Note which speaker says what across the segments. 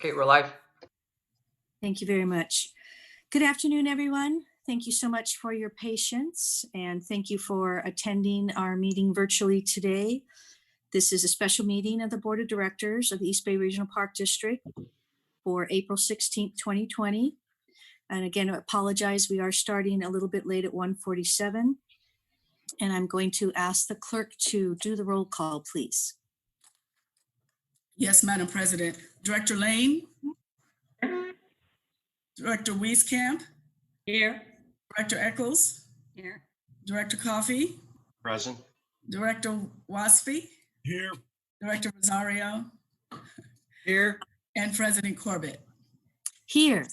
Speaker 1: Okay, we're live.
Speaker 2: Thank you very much. Good afternoon, everyone. Thank you so much for your patience and thank you for attending our meeting virtually today. This is a special meeting of the Board of Directors of the East Bay Regional Park District for April 16th, 2020. And again, I apologize, we are starting a little bit late at 1:47. And I'm going to ask the clerk to do the roll call, please.
Speaker 3: Yes, Madam President. Director Lane? Director Wieskamp?
Speaker 4: Here.
Speaker 3: Director Eccles?
Speaker 4: Here.
Speaker 3: Director Coffey?
Speaker 5: Present.
Speaker 3: Director Waspy?
Speaker 5: Here.
Speaker 3: Director Rosario?
Speaker 1: Here.
Speaker 3: And President Corbett?
Speaker 2: Here.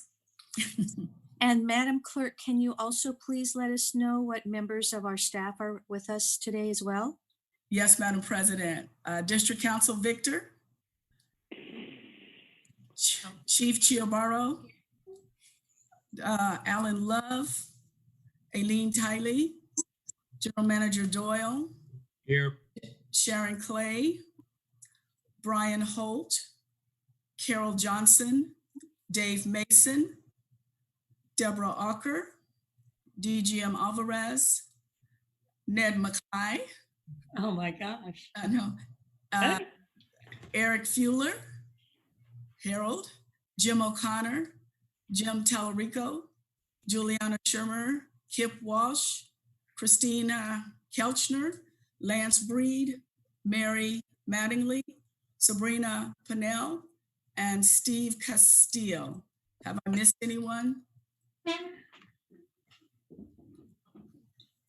Speaker 2: And Madam Clerk, can you also please let us know what members of our staff are with us today as well?
Speaker 3: Yes, Madam President. District Council Victor? Chief Chiobaro? Alan Love? Aileen Tiley? General Manager Doyle?
Speaker 5: Here.
Speaker 3: Sharon Clay? Brian Holt? Carol Johnson? Dave Mason? Deborah Ocker? DGM Alvarez? Ned McKay?
Speaker 4: Oh my gosh.
Speaker 3: Eric Fuller? Harold? Jim O'Connor? Jim Tallarico? Juliana Shermer? Kip Walsh? Christina Kelchner? Lance Breed? Mary Mattingly? Sabrina Pennell? And Steve Castillo. Have I missed anyone?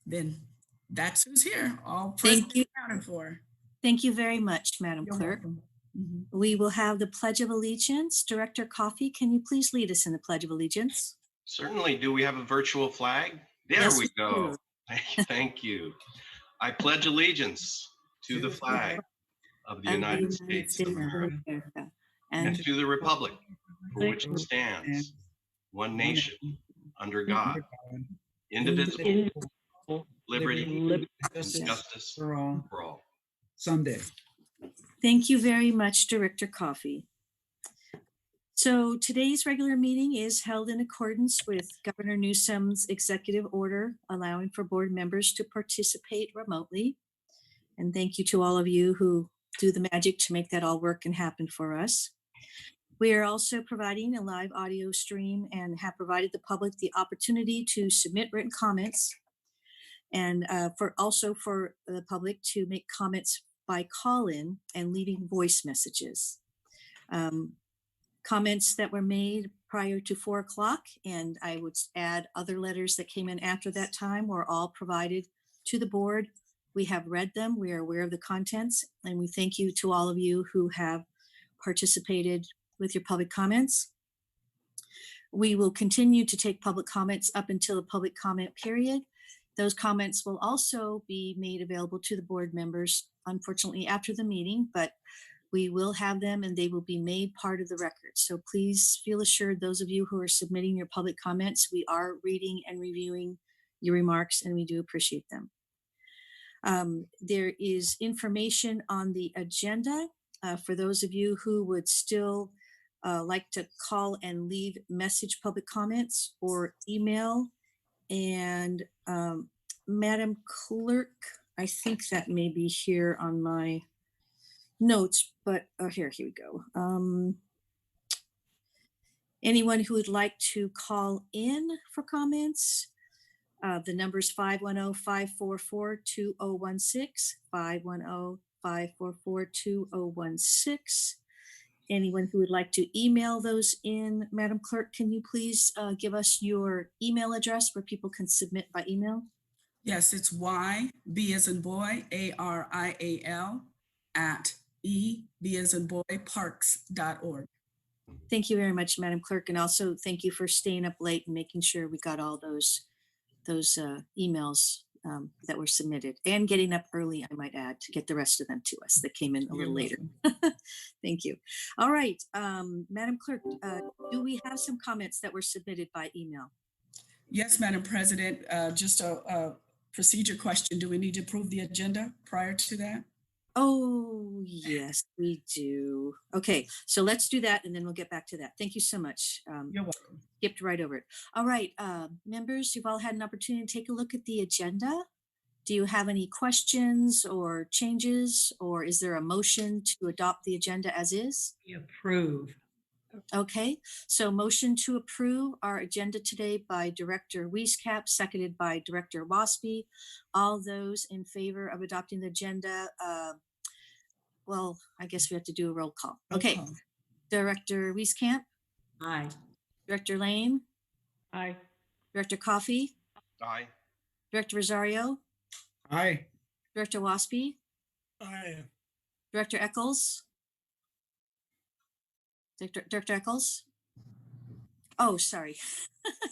Speaker 3: Then that's who's here, all present
Speaker 2: Thank you.
Speaker 3: accounted for.
Speaker 2: Thank you very much, Madam
Speaker 3: You're
Speaker 2: Clerk.
Speaker 3: welcome. Mhm.
Speaker 2: We will have the Pledge of Allegiance. Director Coffey, can you please lead us in the Pledge of Allegiance?
Speaker 5: Certainly. Do we have a virtual flag? There
Speaker 2: Yes,
Speaker 5: we
Speaker 2: we
Speaker 5: go. Thank you. I pledge allegiance to the flag of the
Speaker 2: Of
Speaker 5: United States of America and
Speaker 2: And
Speaker 5: to the republic for which it stands, one nation, under God, indivisible, liberty, and justice
Speaker 6: for all
Speaker 5: for all.
Speaker 6: someday.
Speaker 2: thank you very much, Director Coffey. So today's regular meeting is held in accordance with Governor Newsom's executive order allowing for board members to participate remotely. And thank you to all of you who do the magic to make that all work and happen for us. We are also providing a live audio stream and have provided the public the opportunity to submit written comments and for the public to make comments by call-in and leaving voice messages. Comments that were made prior to 4 o'clock, and I would add other letters that came in after that time, were all provided to the board. We have read them, we are aware of the contents, and we thank you to all of you who have participated with your public comments. We will continue to take public comments up until the public comment period. Those comments will also be made available to the board members, unfortunately, after the meeting, but we will have them and they will be made part of the record. So please feel assured, those of you who are submitting your public comments, we are reading and reviewing your remarks and we do appreciate them. There is information on the agenda for those of you who would still like to call and leave message public comments or email. And Madam Clerk, I think that may be here on my notes, but here we go. Anyone who would like to call in for comments, the number is 510-544-2016, 510-544-2016. Anyone who would like to email those in, Madam Clerk, can you please give us your email address where people can submit by email?
Speaker 3: Yes, it's Y, B as in boy, ARIAL at B as in boy, parks.org.
Speaker 2: Thank you very much, Madam Clerk. And also thank you for staying up late and making sure we got all those emails that were submitted and getting up early, I might add, to get the rest of them to us that came in a little later. Thank you. All right, Madam Clerk, do we have some comments that were submitted by email?
Speaker 3: Yes, Madam President, just a procedure question. Do we need to approve the agenda prior to that?
Speaker 2: Oh, yes, we do. Okay, so let's do that and then we'll get back to that. Thank you so much.
Speaker 3: You're welcome.
Speaker 2: Skipped right over it. All right, members, you've all had an opportunity to take a look at the agenda. Do you have any questions or changes, or is there a motion to adopt the agenda as is?
Speaker 4: We approve.
Speaker 2: Okay, so motion to approve our agenda today by Director Wieskap, seconded by Director Waspy. All those in favor of adopting the agenda, well, I guess we have to do a roll call.
Speaker 3: Roll
Speaker 2: Okay,
Speaker 3: call.
Speaker 2: Director Wieskamp,
Speaker 4: Aye.
Speaker 2: Director Lane,
Speaker 4: Aye.
Speaker 2: Director Coffee,
Speaker 5: Aye.
Speaker 2: Director Rosario,
Speaker 1: Aye.
Speaker 2: Director Waspy,
Speaker 1: Aye.
Speaker 2: Director Eccles. Director Eccles? Oh, sorry.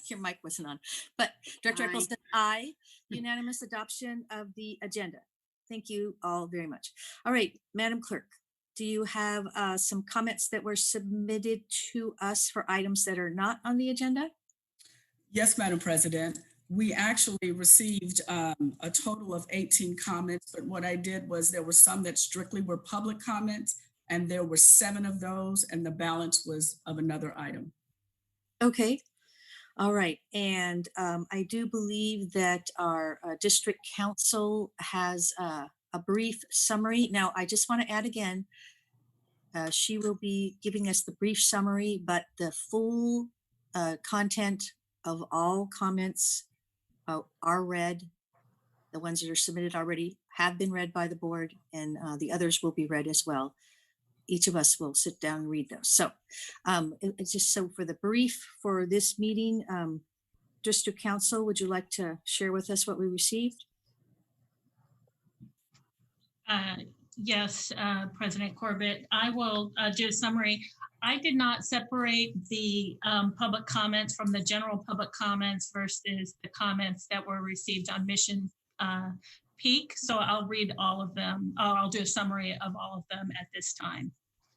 Speaker 2: Your mic wasn't on. But Director Eccles said aye. Unanimous adoption of the agenda. Thank you all very much. All right, Madam Clerk, do you have some comments that were submitted to us for items that are not on the agenda?
Speaker 3: Yes, Madam President. We actually received a total of 18 comments, but what I did was there were some that strictly were public comments, and there were 7 of those, and the balance was of another item.
Speaker 2: Okay. All right. And I do believe that our district council has a brief summary. Now, I just want to add again, she will be giving us the brief summary, but the full content of all comments are read. The ones that are submitted already have been read by the board, and the others will be read as well. Each of us will sit down and read those. So it's just so for the brief for this meeting, District Council, would you like to share with us what we received?
Speaker 6: Yes, President Corbett, I will do a summary. I did not separate the public comments from the general public comments versus the comments that were received on Mission Peak. So I'll read all of them. I'll do a summary of all of them at this time.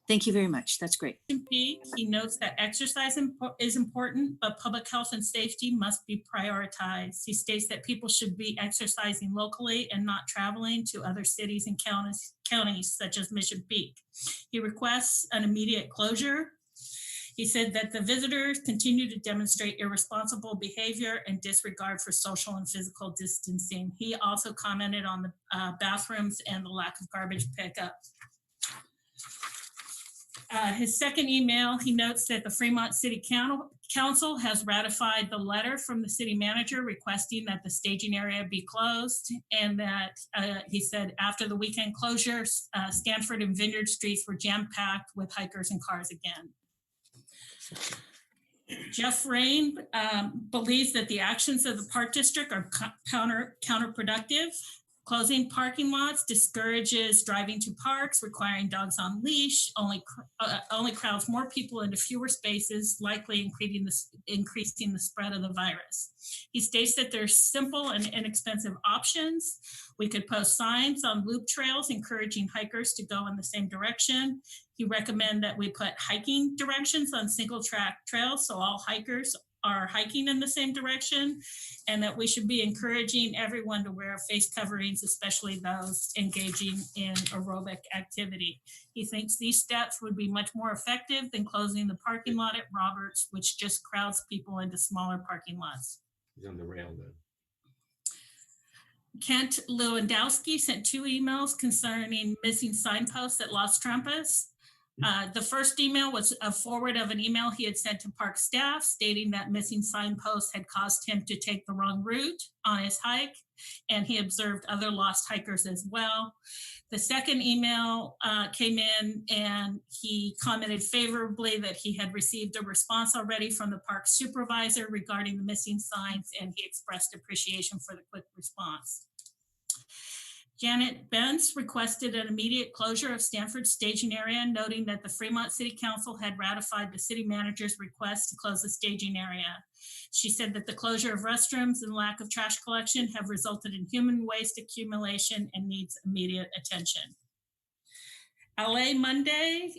Speaker 2: Thank you very much. That's great.
Speaker 6: He notes that exercise is important, but public health and safety must be prioritized. He states that people should be exercising locally and not traveling to other cities and counties such as Mission Peak. He requests an immediate closure. He said that the visitors continue to demonstrate irresponsible behavior and disregard for social and physical distancing. He also commented on the bathrooms and the lack of garbage pickup. His second email, he notes that the Fremont City Council has ratified the letter from the city manager requesting that the staging area be closed, and that he said after the weekend closure, Stanford and Vineyard Streets were jam-packed with hikers and cars again. Jeff Rain believes that the actions of the Park District are counterproductive. Closing parking lots discourages driving to parks, requiring dogs on leash, only crowds more people into fewer spaces, likely increasing the spread of the virus. He states that there's simple and inexpensive options. We could post signs on loop trails encouraging hikers to go in the same direction. He recommended that we put hiking directions on single track trails so all hikers are hiking in the same direction, and that we should be encouraging everyone to wear face coverings, especially those engaging in aerobic activity. He thinks these steps would be much more effective than closing the parking lot at Roberts, which just crowds people into smaller parking lots.
Speaker 5: He's on the rail then.
Speaker 6: Kent Lewandowski sent 2 emails concerning missing signposts at Las Trampas. The first email was a forward of an email he had sent to park staff stating that missing signposts had caused him to take the wrong route on his hike, and he observed other lost hikers as well. The second email came in and he commented favorably that he had received a response already from the park supervisor regarding the missing signs, and he expressed appreciation for the quick response. Janet Bentz requested an immediate closure of Stanford staging area, noting that the Fremont City Council had ratified the city manager's request to close the staging area. She said that the closure of restrooms and lack of trash collection have resulted in human waste accumulation and needs immediate attention. LA Monday,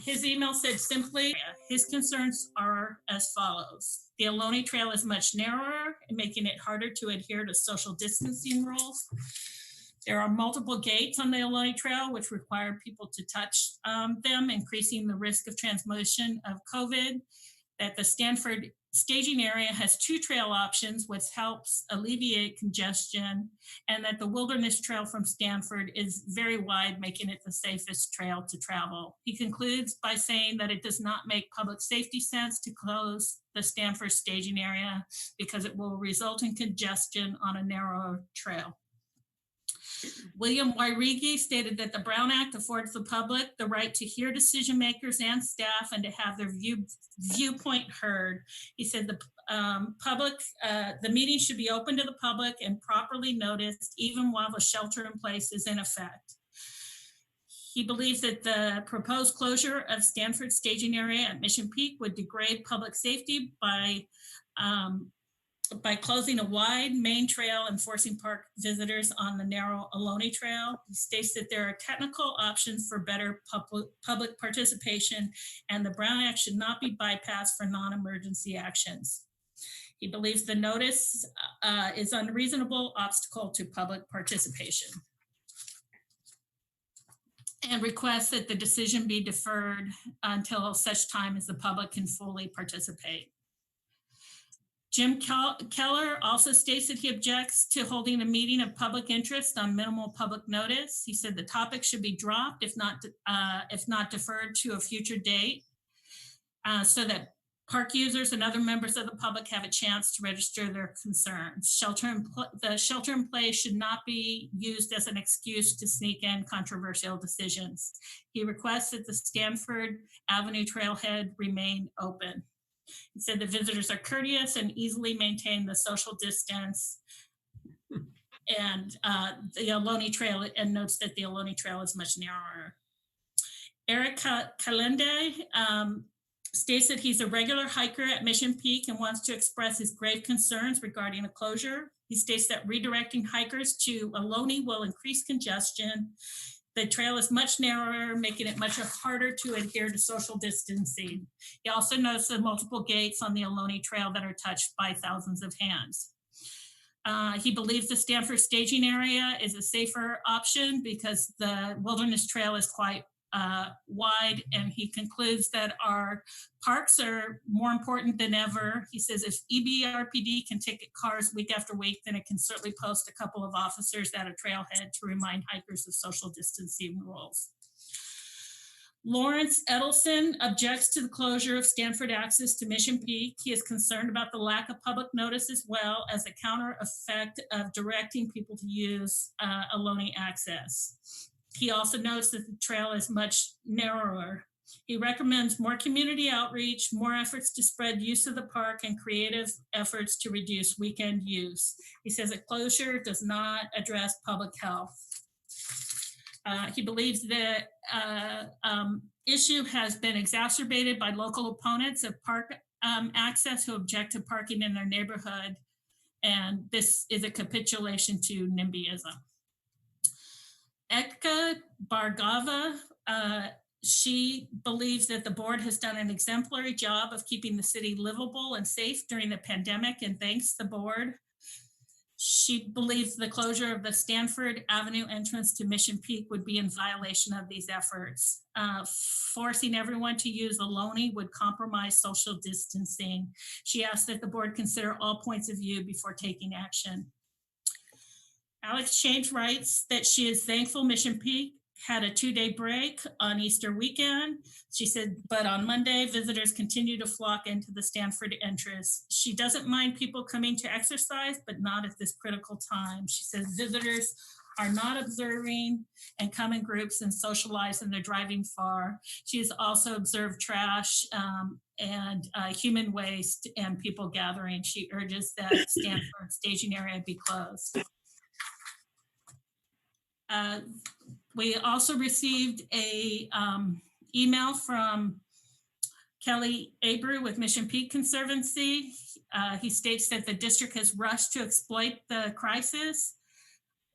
Speaker 6: his email said simply, his concerns are as follows. The Ohlone Trail is much narrower, making it harder to adhere to social distancing rules. There are multiple gates on the Ohlone Trail, which require people to touch them, increasing the risk of transmission of COVID. That the Stanford staging area has 2 trail options, which helps alleviate congestion, and that the Wilderness Trail from Stanford is very wide, making it the safest trail to travel. He concludes by saying that it does not make public safety sense to close the Stanford staging area because it will result in congestion on a narrower trail. William Wyrigi stated that the Brown Act affords the public the right to hear decision makers and staff and to have their viewpoint heard. He said the meeting should be open to the public and properly noticed even while the shelter in place is in effect. He believes that the proposed closure of Stanford staging area at Mission Peak would degrade public safety by closing a wide main trail and forcing park visitors on the narrow Ohlone Trail. He states that there are technical options for better public participation, and the Brown Act should not be bypassed for non-emergency actions. He believes the notice is unreasonable obstacle to public participation, and requests that the decision be deferred until such time as the public can fully participate. Jim Keller also states that he objects to holding a meeting of public interest on minimal public notice. He said the topic should be dropped, if not deferred to a future date, so that park users and other members of the public have a chance to register their concerns. The shelter in place should not be used as an excuse to sneak in controversial decisions. He requests that the Stanford Avenue trailhead remain open. He said the visitors are courteous and easily maintain the social distance, and the Ohlone Trail, and notes that the Ohlone Trail is much narrower. Eric Kalende states that he's a regular hiker at Mission Peak and wants to express his grave concerns regarding a closure. He states that redirecting hikers to Ohlone will increase congestion. The trail is much narrower, making it much harder to adhere to social distancing. He also notes the multiple gates on the Ohlone Trail that are touched by thousands of hands. He believes the Stanford staging area is a safer option because the Wilderness Trail is quite wide, and he concludes that our parks are more important than ever. He says if EBRPD can ticket cars week after week, then it can certainly post a couple of officers at a trailhead to remind hikers of social distancing rules. Lawrence Edelson objects to the closure of Stanford access to Mission Peak. He is concerned about the lack of public notice as well as the counter effect of directing people to use Ohlone access. He also notes that the trail is much narrower. He recommends more community outreach, more efforts to spread use of the park, and creative efforts to reduce weekend use. He says a closure does not address public health. He believes that issue has been exacerbated by local opponents of park access who object to parking in their neighborhood, and this is a capitulation to NIMBYism. Ekka Bhargava, she believes that the board has done an exemplary job of keeping the city livable and safe during the pandemic, and thanks the board. She believes the closure of the Stanford Avenue entrance to Mission Peak would be in violation of these efforts. Forcing everyone to use Ohlone would compromise social distancing. She asked that the board consider all points of view before taking action. Alex Change writes that she is thankful Mission Peak had a 2-day break on Easter weekend. She said, but on Monday, visitors continue to flock into the Stanford entrance. She doesn't mind people coming to exercise, but not at this critical time. She says visitors are not observing and come in groups and socialize, and they're driving far. She has also observed trash and human waste and people gathering. She urges that Stanford staging area be closed. We also received a email from Kelly Abreu with Mission Peak Conservancy. He states that the district has rushed to exploit the crisis,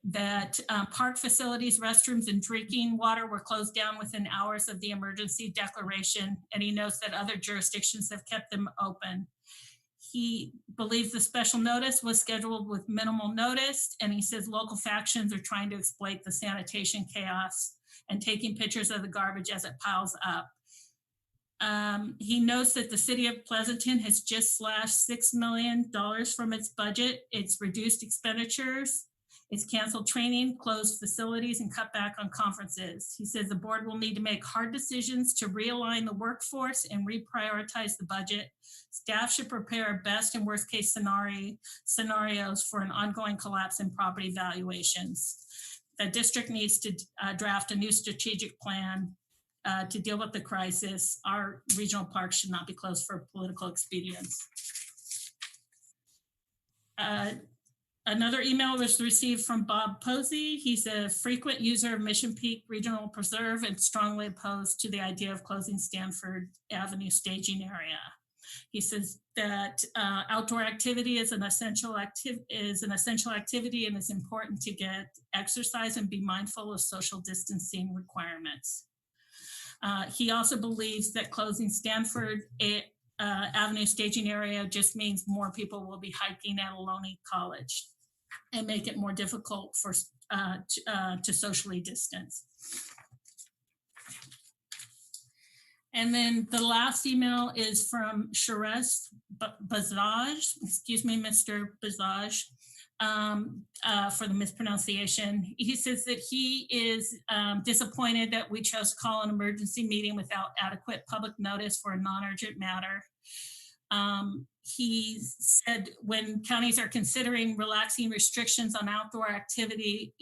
Speaker 6: that park facilities, restrooms, and drinking water were closed down within hours of the emergency declaration, and he notes that other jurisdictions have kept them open. He believes the special notice was scheduled with minimal notice, and he says local factions are trying to exploit the sanitation chaos and taking pictures of the garbage as it piles up. He notes that the city of Pleasanton has just slashed $6 million from its budget. It's reduced expenditures. It's canceled training, closed facilities, and cut back on conferences. He says the board will need to make hard decisions to realign the workforce and reprioritize the budget. Staff should prepare best and worst case scenarios for an ongoing collapse in property valuations. The district needs to draft a new strategic plan to deal with the crisis. Our regional parks should not be closed for political expedience. Another email was received from Bob Posey. He's a frequent user of Mission Peak Regional Preserve and strongly opposed to the idea of closing Stanford Avenue staging area. He says that outdoor activity is an essential activity and it's important to get exercise and be mindful of social distancing requirements. He also believes that closing Stanford Avenue staging area just means more people will be hiking at Ohlone College and make it more difficult for to socially distance. And then the last email is from Sharez Bazaj, excuse me, Mr. Bazaj, for the mispronunciation. He says that he is disappointed that we chose to call an emergency meeting without adequate public notice for a non-urgent matter. He said when counties are considering relaxing restrictions on outdoor activity,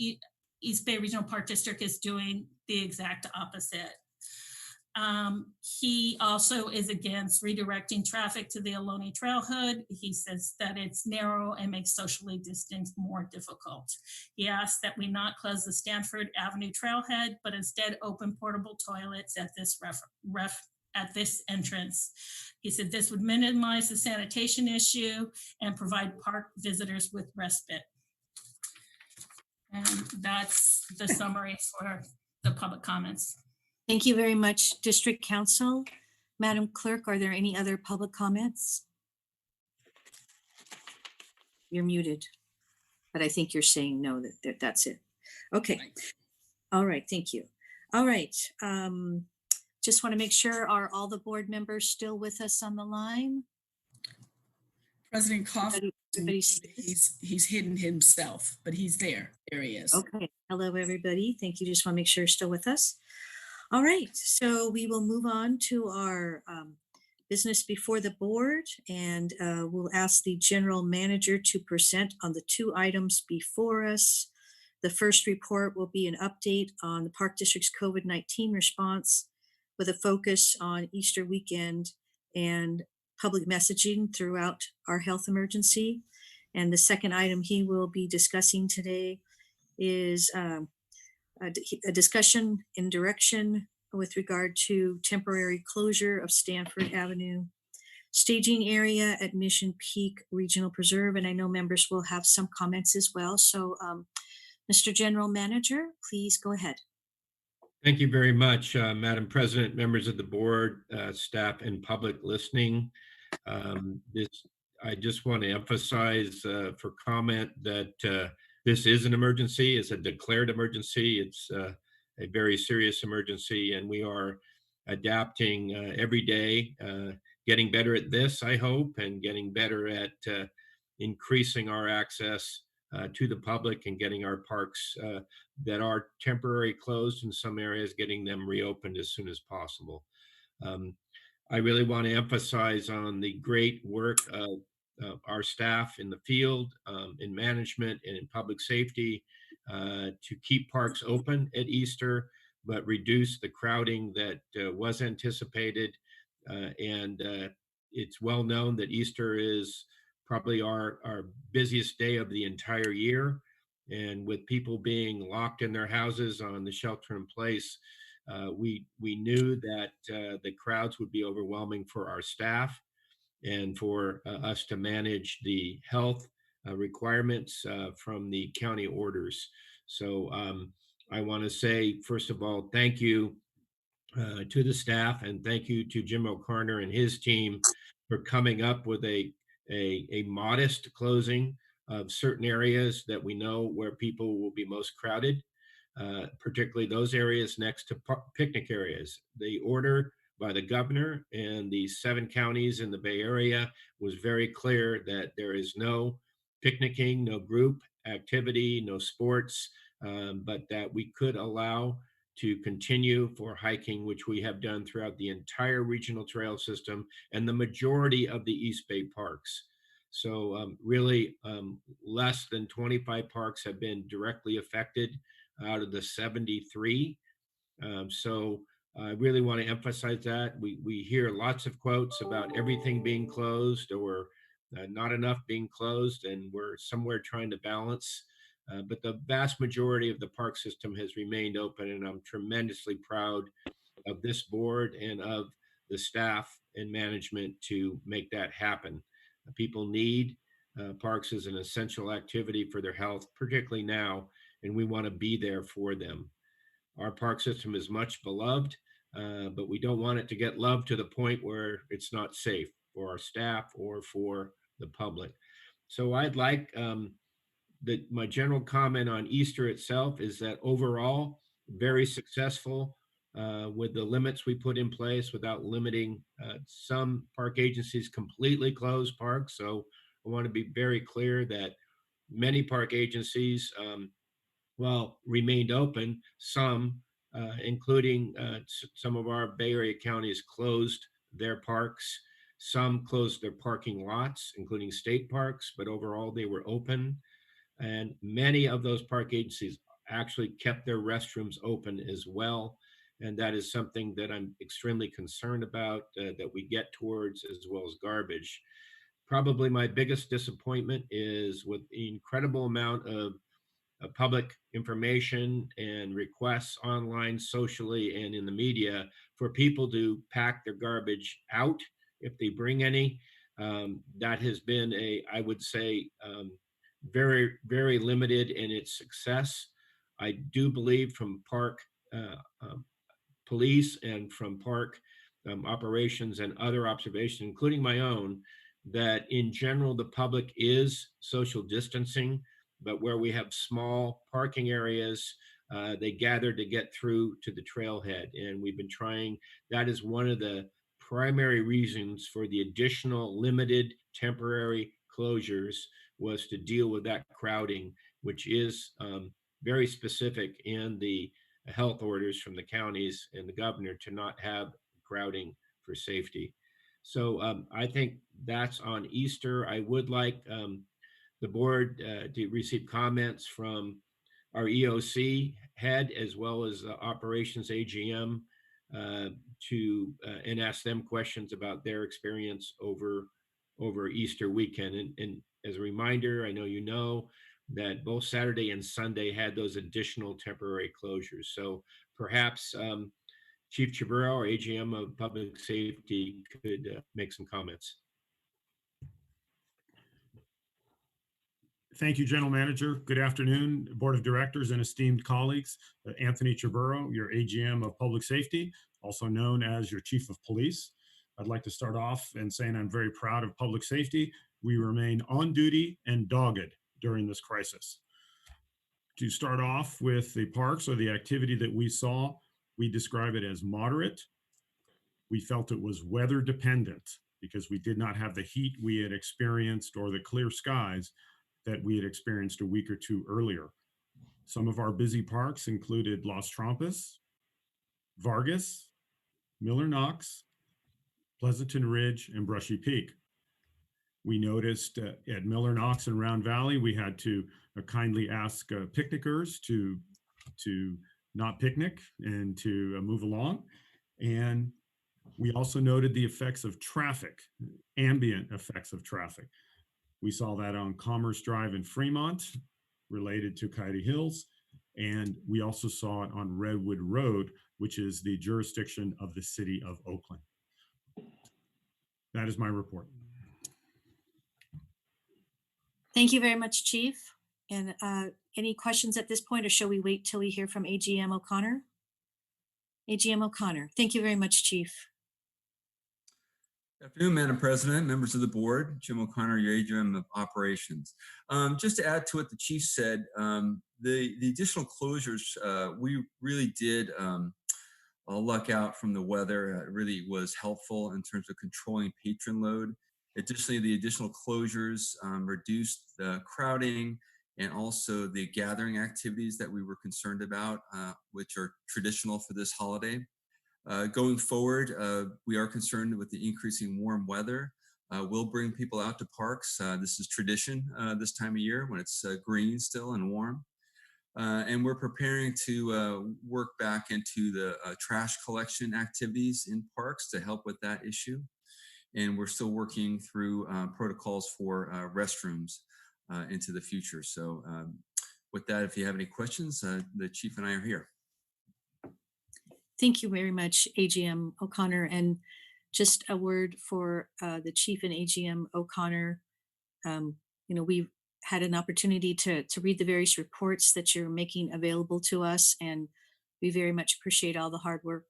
Speaker 6: East Bay Regional Park District is doing the exact opposite. He also is against redirecting traffic to the Ohlone Trailhead. He says that it's narrow and makes socially distanced more difficult. He asks that we not close the Stanford Avenue Trailhead, but instead open portable toilets at this entrance. He said this would minimize the sanitation issue and provide park visitors with respite. And that's the summary for the public comments.
Speaker 2: Thank you very much, District Council. Madam Clerk, are there any other public comments? You're muted, but I think you're saying no, that's it. Okay. All right, thank you. All right. Just want to make sure, are all the board members still with us on the line?
Speaker 3: President Coffey,
Speaker 2: Everybody's
Speaker 3: he's hidden himself, but he's there. There he is.
Speaker 2: okay. Hello, everybody. Thank you. Just want to make sure you're still with us. All right, so we will move on to our business before the board, and we'll ask the general manager to present on the two items before us. The first report will be an update on the Park District's COVID-19 response with a focus on Easter weekend and public messaging throughout our health emergency. And the second item he will be discussing today is a discussion in direction with regard to temporary closure of Stanford Avenue staging area at Mission Peak Regional Preserve. And I know members will have some comments as well. So Mr. General Manager, please go ahead.
Speaker 7: Thank you very much, Madam President, members of the board, staff, and public listening. I just want to emphasize for comment that this is an emergency. It's a declared emergency. It's a very serious emergency, and we are adapting every day, getting better at this, I hope, and getting better at increasing our access to the public and getting our parks that are temporarily closed in some areas, getting them reopened as soon as possible. I really want to emphasize on the great work of our staff in the field, in management, and in public safety to keep parks open at Easter, but reduce the crowding that was anticipated. And it's well known that Easter is probably our busiest day of the entire year. And with people being locked in their houses on the shelter in place, we knew that the crowds would be overwhelming for our staff and for us to manage the health requirements from the county orders. So I want to say, first of all, thank you to the staff, and thank you to Jim O'Connor and his team for coming up with a a modest closing of certain areas that we know where people will be most crowded, particularly those areas next to picnic areas. The order by the governor and the 7 counties in the Bay Area was very clear that there is no picnicking, no group activity, no sports, but that we could allow to continue for hiking, which we have done throughout the entire regional trail system and the majority of the East Bay parks. So really less than 25 parks have been directly affected out of the 73. So I really want to emphasize that. We hear lots of quotes about everything being closed or not enough being closed, and we're somewhere trying to balance. But the vast majority of the park system has remained open, and I'm tremendously proud of this board and of the staff and management to make that happen. People need parks as an essential activity for their health, particularly now, and we want to be there for them. Our park system is much beloved, but we don't want it to get loved to the point where it's not safe for our staff or for the public. So I'd like my general comment on Easter itself is that overall, very successful with the limits we put in place without limiting. Some park agencies completely closed parks. So I want to be very clear that many park agencies, remained open. Some, including some of our Bay Area counties, closed their parks. Some closed their parking lots, including state parks, but overall they were open. And many of those park agencies actually kept their restrooms open as well. And that is something that I'm extremely concerned about, that we get towards, as well as garbage. Probably my biggest disappointment is with the incredible amount of public information and requests online, socially, and in the media for people to pack their garbage out if they bring any. That has been I would say, very, very limited in its success. I do believe from park police and from park operations and other observations, including my own, that in general, the public is social distancing, but where we have small parking areas, they gather to get through to the trailhead. And we've been trying, that is one of the primary reasons for the additional limited temporary closures, was to deal with that crowding, which is very specific in the health orders from the counties and the governor to not have crowding for safety. So I think that's on Easter. I would like the board to receive comments from our EOC head as well as operations AGM and ask them questions about their experience over Easter weekend. And as a reminder, I know you know that both Saturday and Sunday had those additional temporary closures. So perhaps Chief Chaburo, or AGM of Public Safety, could make some comments.
Speaker 1: Thank you, General Manager. Good afternoon, Board of Directors and esteemed colleagues. Anthony Chaburo, your AGM of Public Safety, also known as your Chief of Police. I'd like to start off in saying I'm very proud of public safety. We remain on duty and dogged during this crisis. To start off with the parks, or the activity that we saw, we describe it as moderate. We felt it was weather dependent because we did not have the heat we had experienced or the clear skies that we had experienced a week or two earlier. Some of our busy parks included Las Trampas, Vargas, Miller Knox, Pleasanton Ridge, and Brushy Peak. We noticed at Miller Knox and Round Valley, we had to kindly ask picnickers to not picnic and to move along. And we also noted the effects of traffic, ambient effects of traffic. We saw that on Commerce Drive in Fremont related to Coyote Hills. And we also saw it on Redwood Road, which is the jurisdiction of the city of Oakland. That is my report.
Speaker 2: Thank you very much, Chief. And any questions at this point, or shall we wait till we hear from AGM O'Connor? AGM O'Connor, thank you very much, Chief.
Speaker 8: Afternoon, Madam President, members of the board, Jim O'Connor, your AGM of Operations. Just to add to what the chief said, the additional closures, we really did luck out from the weather. It really was helpful in terms of controlling patron load. Additionally, the additional closures reduced the crowding and also the gathering activities that we were concerned about, which are traditional for this holiday. Going forward, we are concerned with the increasing warm weather. We'll bring people out to parks. This is tradition this time of year when it's green still and warm. And we're preparing to work back into the trash collection activities in parks to help with that issue. And we're still working through protocols for restrooms into the future. So with that, if you have any questions, the chief and I are here.
Speaker 2: Thank you very much, AGM O'Connor. And just a word for the chief and AGM O'Connor. We've had an opportunity to read the various reports that you're making available to us, and we very much appreciate all the hard work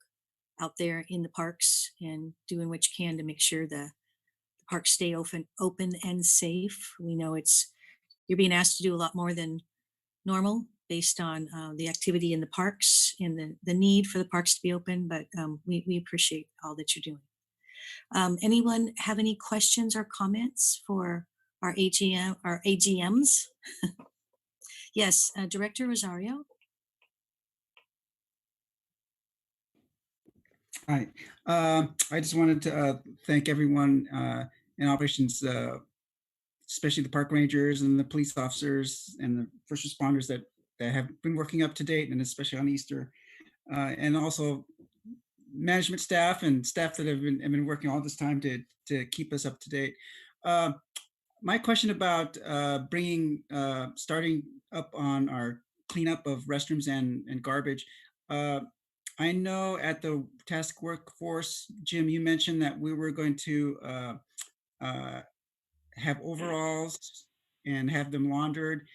Speaker 2: out there in the parks and doing what you can to make sure the parks stay open and safe. We know you're being asked to do a lot more than normal based on the activity in the parks and the need for the parks to be open, but we appreciate all that you're doing. Anyone have any questions or comments for our AGMs? Yes, Director Rosario.
Speaker 9: Hi, I just wanted to thank everyone in operations, especially the park rangers and the police officers and the first responders that have been working up to date, and especially on Easter, and also management staff and staff that have been working all this time to keep us up to date. My question about starting up on our cleanup of restrooms and garbage. I know at the task workforce, Jim, you mentioned that we were going to have overalls and have them laundered.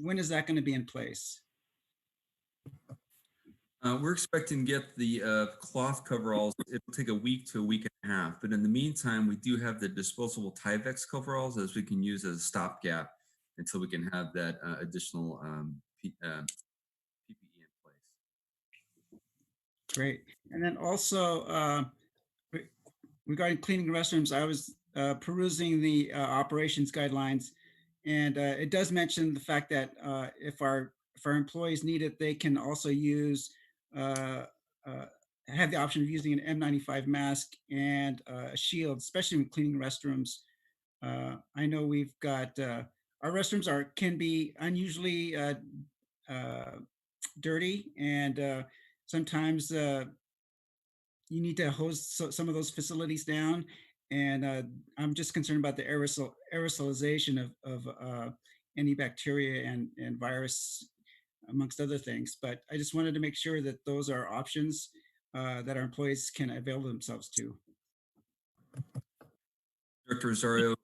Speaker 9: When is that going to be in place?
Speaker 8: We're expecting to get the cloth coveralls. It'll take a week to a week and a half. But in the meantime, we do have the disposable Tyvek coveralls as we can use as a stopgap until we can have that additional PPE in place.
Speaker 9: Great. And then also regarding cleaning restrooms, I was perusing the operations guidelines, and it does mention the fact that if our employees need it, they can also use have the option of using an N95 mask and a shield, especially when cleaning restrooms. I know we've got our restrooms can be unusually dirty, and sometimes you need to hose some of those facilities down. And I'm just concerned about the aerosolization of any bacteria and virus, amongst other things. But I just wanted to make sure that those are options that our employees can avail themselves to.
Speaker 8: Director Rosario,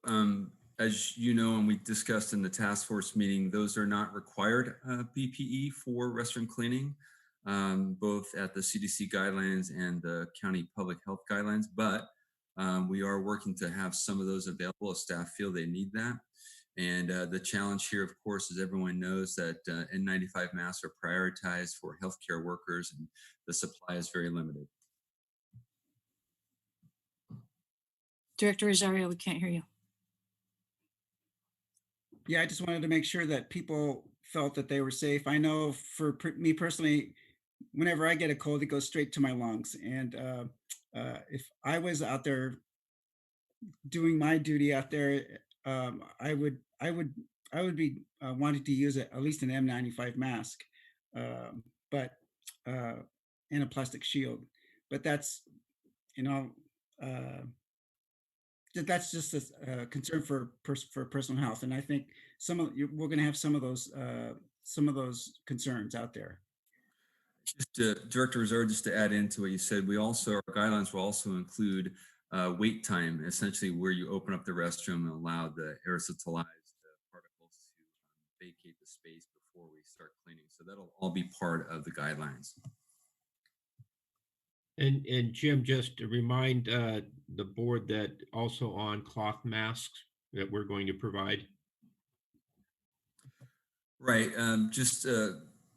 Speaker 8: as you know, and we discussed in the task force meeting, those are not required PPE for restroom cleaning, both at the CDC guidelines and the county public health guidelines. But we are working to have some of those available if staff feel they need that. And the challenge here, of course, is everyone knows that N95 masks are prioritized for healthcare workers, and the supply is very limited.
Speaker 2: Director Rosario, we can't hear you.
Speaker 9: Yeah, I just wanted to make sure that people felt that they were safe. I know for me personally, whenever I get a cold, it goes straight to my lungs. And if I was out there doing my duty out there, I would be wanting to use at least an N95 mask, but and a plastic shield. But that's, that's just a concern for personal health, and I think we're going to have some of those concerns out there.
Speaker 8: Just Director Rosario, just to add into what you said, our guidelines will also include wait time, essentially where you open up the restroom and allow the aerosolized particles to vacate the space before we start cleaning. So that'll all be part of the guidelines.
Speaker 7: And Jim, just to remind the board that also on cloth masks that we're going to provide?
Speaker 8: Right.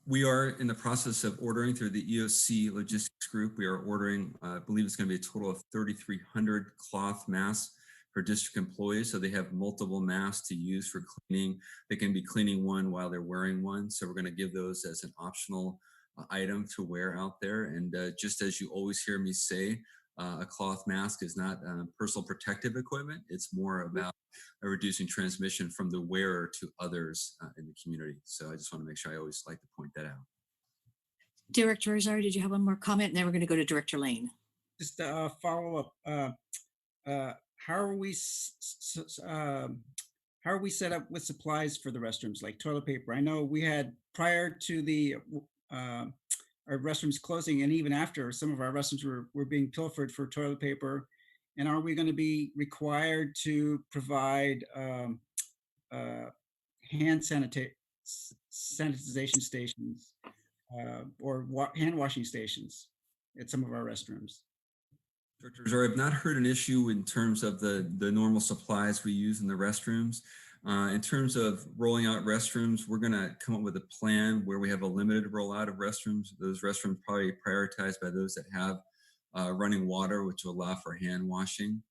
Speaker 8: We are in the process of ordering through the EOC Logistics Group. We are ordering, I believe it's going to be a total of 3,300 cloth masks for district employees. So they have multiple masks to use for cleaning. They can be cleaning one while they're wearing one. So we're going to give those as an optional item to wear out there. And just as you always hear me say, a cloth mask is not personal protective equipment. It's more about reducing transmission from the wearer to others in the community. So I just want to make sure I always like to point that out.
Speaker 2: Director Rosario, did you have one more comment? And then we're going to go to Director Lane.
Speaker 9: Just a follow up. How are we set up with supplies for the restrooms, like toilet paper? I know we had, prior to the our restrooms closing, and even after, some of our restrooms were being pilfered for toilet paper. And are we going to be required to provide hand sanitization stations or hand washing stations at some of our restrooms?
Speaker 8: Director Rosario, I've not heard an issue in terms of the normal supplies we use in the restrooms. In terms of rolling out restrooms, we're going to come up with a plan where we have a limited rollout of restrooms. Those restrooms probably prioritized by those that have running water, which will allow for hand washing.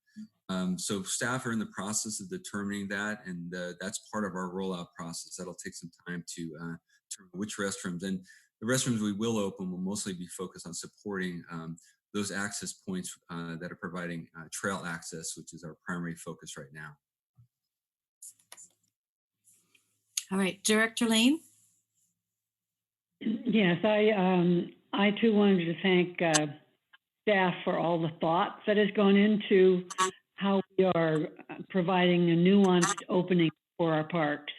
Speaker 8: So staff are in the process of determining that, and that's part of our rollout process. That'll take some time to determine which restrooms. And the restrooms we will open will mostly be focused on supporting those access points that are providing trail access, which is our primary focus right now.
Speaker 2: All right, Director Lane.
Speaker 4: Yes, I too wanted to thank staff for all the thought that has gone into how we are providing a nuanced opening for our parks.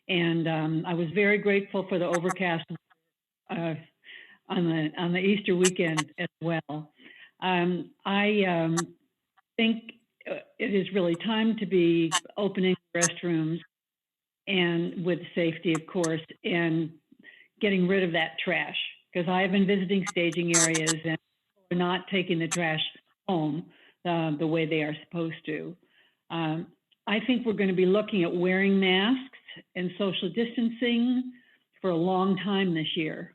Speaker 4: And I was very grateful for the overcast on the Easter weekend as well. I think it is really time to be opening restrooms, and with safety, of course, and getting rid of that trash. Because I have been visiting staging areas and we're not taking the trash home the way they are supposed to. I think we're going to be looking at wearing masks and social distancing for a long time this year.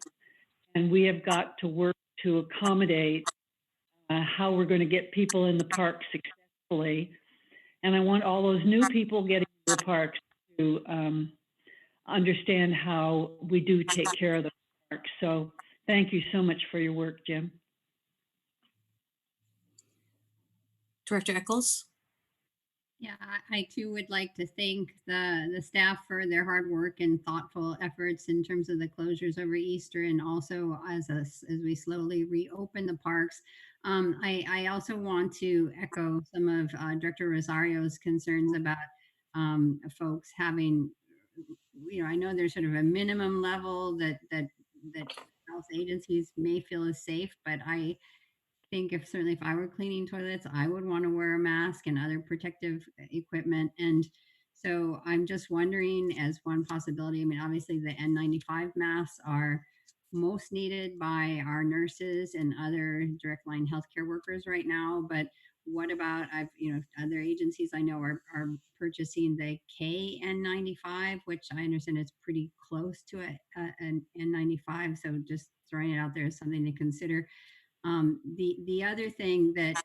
Speaker 4: And we have got to work to accommodate how we're going to get people in the park successfully. And I want all those new people getting to the parks to understand how we do take care of the park. So thank you so much for your work, Jim.
Speaker 2: Director Eccles.
Speaker 10: Yeah, I too would like to thank the staff for their hard work and thoughtful efforts in terms of the closures over Easter, and also as we slowly reopen the parks. I also want to echo some of Director Rosario's concerns about folks having, I know there's sort of a minimum level that health agencies may feel is safe, but I think certainly if I were cleaning toilets, I would want to wear a mask and other protective equipment. And so I'm just wondering, as one possibility, I mean, obviously the N95 masks are most needed by our nurses and other direct line healthcare workers right now. But what about, other agencies I know are purchasing the KN95, which I understand is pretty close to an N95. So just throwing it out there is something to consider. The other thing that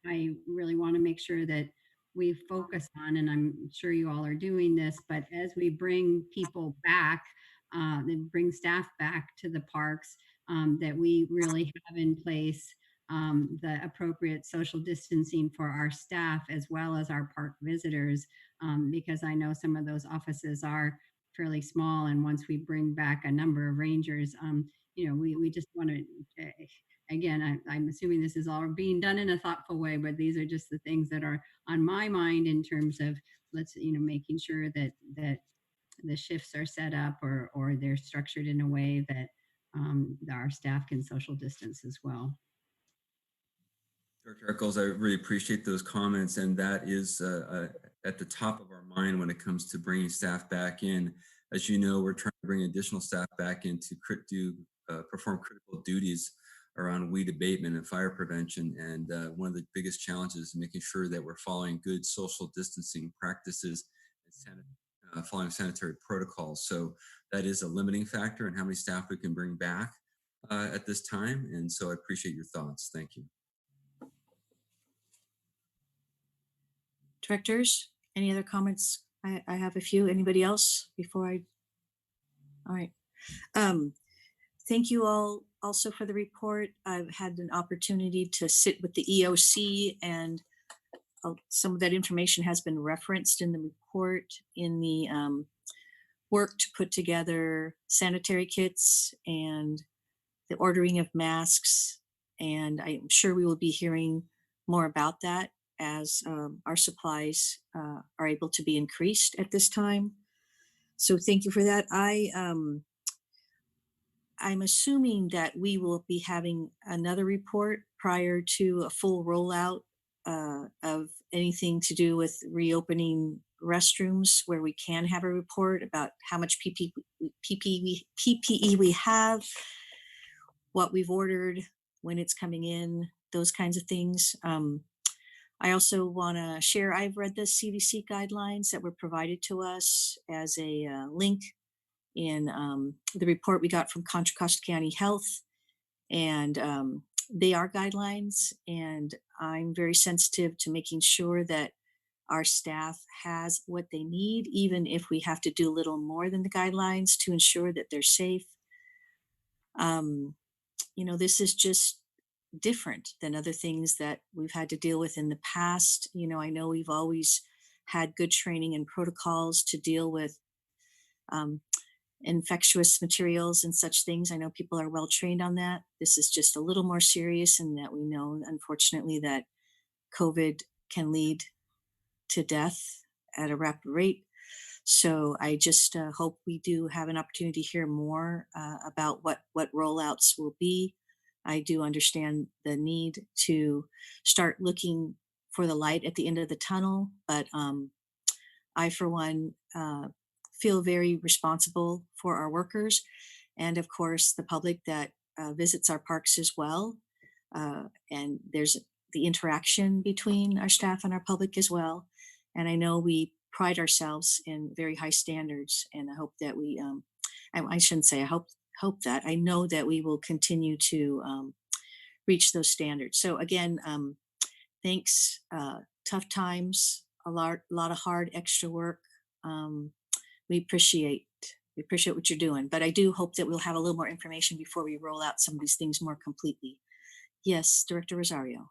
Speaker 10: I really want to make sure that we focus on, and I'm sure you all are doing this, but as we bring people back, and bring staff back to the parks, that we really have in place the appropriate social distancing for our staff as well as our park visitors, because I know some of those offices are fairly small, and once we bring back a number of rangers, we just want to, again, I'm assuming this is all being done in a thoughtful way, but these are just the things that are on my mind in terms of making sure that the shifts are set up or they're structured in a way that our staff can social distance as well.
Speaker 8: Director Eccles, I really appreciate those comments, and that is at the top of our mind when it comes to bringing staff back in. As you know, we're trying to bring additional staff back in to perform critical duties around weed abatement and fire prevention. And one of the biggest challenges is making sure that we're following good social distancing practices and following sanitary protocols. So that is a limiting factor in how many staff we can bring back at this time. And so I appreciate your thoughts. Thank you.
Speaker 2: Directors, any other comments? I have a few. Anybody else before I? All right. Thank you all also for the report. I've had an opportunity to sit with the EOC, and some of that information has been referenced in the report in the work to put together sanitary kits and the ordering of masks. And I'm sure we will be hearing more about that as our supplies are able to be increased at this time. So thank you for that. I'm assuming that we will be having another report prior to a full rollout of anything to do with reopening restrooms, where we can have a report about how much PPE we have, what we've ordered, when it's coming in, those kinds of things. I also want to share, I've read the CDC guidelines that were provided to us as a link in the report we got from Contra Costa County Health. And they are guidelines, and I'm very sensitive to making sure that our staff has what they need, even if we have to do a little more than the guidelines to ensure that they're safe. This is just different than other things that we've had to deal with in the past. I know we've always had good training and protocols to deal with infectious materials and such things. I know people are well trained on that. This is just a little more serious, in that we know, unfortunately, that COVID can lead to death at a rapid rate. So I just hope we do have an opportunity to hear more about what rollouts will be. I do understand the need to start looking for the light at the end of the tunnel, but I, for one, feel very responsible for our workers, and of course the public that visits our parks as well. And there's the interaction between our staff and our public as well. And I know we pride ourselves in very high standards, and I hope that we, I shouldn't say I hope that, I know that we will continue to reach those standards. So again, thanks. Tough times, a lot of hard extra work. We appreciate what you're doing, but I do hope that we'll have a little more information before we roll out some of these things more completely. Yes, Director Rosario.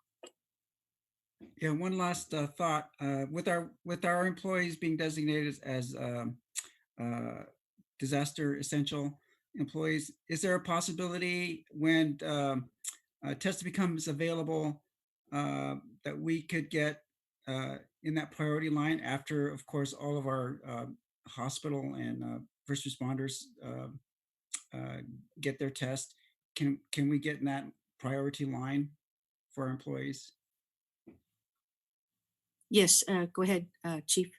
Speaker 9: Yeah, one last thought. With our employees being designated as disaster essential employees, is there a possibility when testing becomes available that we could get in that priority line after, of course, all of our hospital and first responders get their test? Can we get in that priority line for our employees?
Speaker 2: Yes, go ahead, Chief.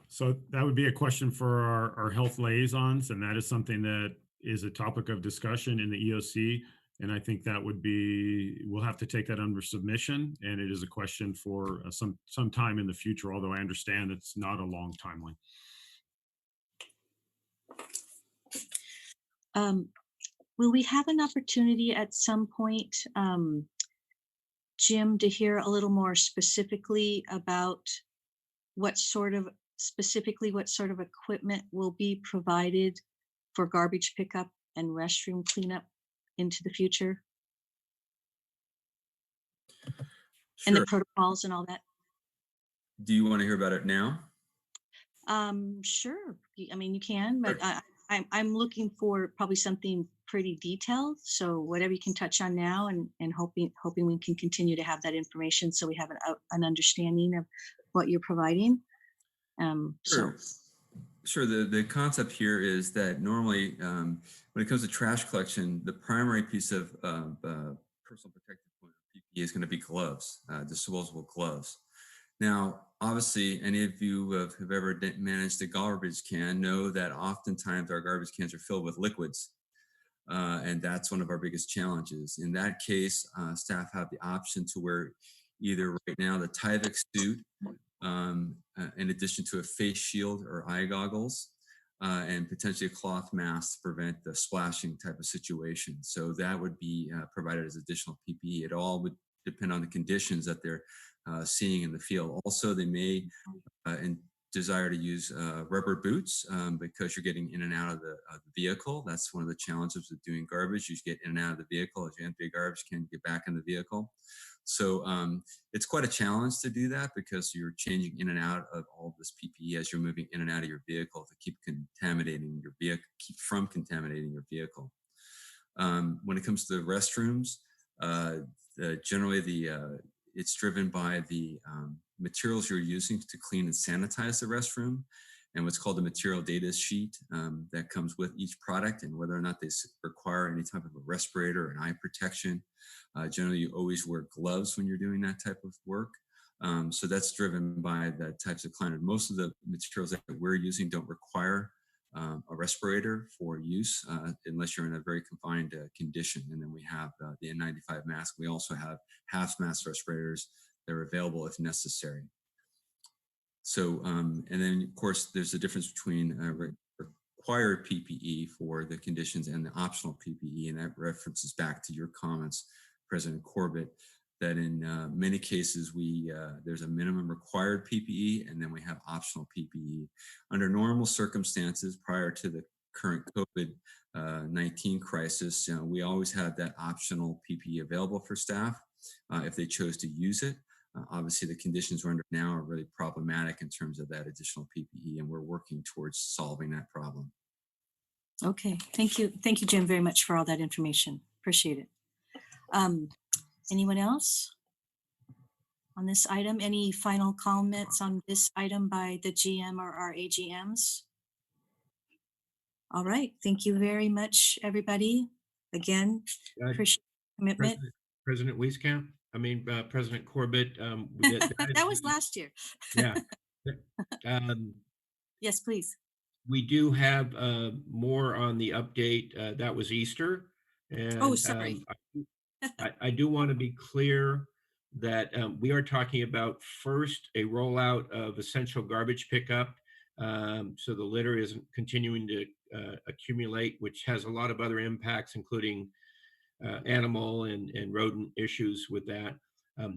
Speaker 1: So that would be a question for our health liaisons, and that is something that is a topic of discussion in the EOC. And I think that would be, we'll have to take that under submission, and it is a question for some time in the future, although I understand it's not a long timeline.
Speaker 2: Will we have an opportunity at some point, Jim, to hear a little more specifically about what sort of equipment will be provided for garbage pickup and restroom cleanup into the future?
Speaker 8: Sure.
Speaker 2: And the protocols and all that?
Speaker 8: Do you want to hear about it now?
Speaker 2: Sure. I mean, you can, but
Speaker 8: Sure.
Speaker 2: I'm looking for probably something pretty detailed. So whatever you can touch on now, and hoping we can continue to have that information so we have an understanding of what you're providing.
Speaker 8: Sure. Sure. The concept here is that normally when it comes to trash collection, the primary piece of personal protective PPE is going to be gloves, disposable gloves. Now, obviously, any of you have ever managed a garbage can know that oftentimes our garbage cans are filled with liquids. And that's one of our biggest challenges. In that case, staff have the option to wear either right now the Tyvek suit, in addition to a face shield or eye goggles, and potentially a cloth mask to prevent the splashing type of situation. So that would be provided as additional PPE. It all would depend on the conditions that they're seeing in the field. Also, they may desire to use rubber boots because you're getting in and out of the vehicle. That's one of the challenges with doing garbage. You get in and out of the vehicle. As you empty the garbage can, you get back in the vehicle. So it's quite a challenge to do that because you're changing in and out of all of this PPE as you're moving in and out of your vehicle to keep contaminating your vehicle, keep from contaminating your vehicle. When it comes to the restrooms, generally it's driven by the materials you're using to clean and sanitize the restroom, and what's called the material data sheet that comes with each product, and whether or not they require any type of a respirator or an eye protection. Generally, you always wear gloves when you're doing that type of work. So that's driven by the types of climate. Most of the materials that we're using don't require a respirator for use unless you're in a very confined condition. And then we have the N95 mask. We also have half mask respirators that are available if necessary. So, and then of course, there's a difference between required PPE for the conditions and the optional PPE. And that references back to your comments, President Corbett, that in many cases, there's a minimum required PPE, and then we have optional PPE. Under normal circumstances, prior to the current COVID-19 crisis, we always had that optional PPE available for staff if they chose to use it. Obviously, the conditions we're under now are really problematic in terms of that additional PPE, and we're working towards solving that problem.
Speaker 2: Okay, thank you. Thank you, Jim, very much for all that information. Appreciate it. Anyone else on this item? Any final comments on this item by the GM or our AGMs? All right, thank you very much, everybody. Again, appreciate the commitment.
Speaker 7: President Wieskamp, President Corbett.
Speaker 2: That was last year.
Speaker 7: Yeah.
Speaker 2: Yes, please.
Speaker 7: We do have more on the update. That was Easter. And,
Speaker 2: oh, sorry.
Speaker 7: I do want to be clear that we are talking about first a rollout of essential garbage pickup. So the litter isn't continuing to accumulate, which has a lot of other impacts, including animal and rodent issues with that.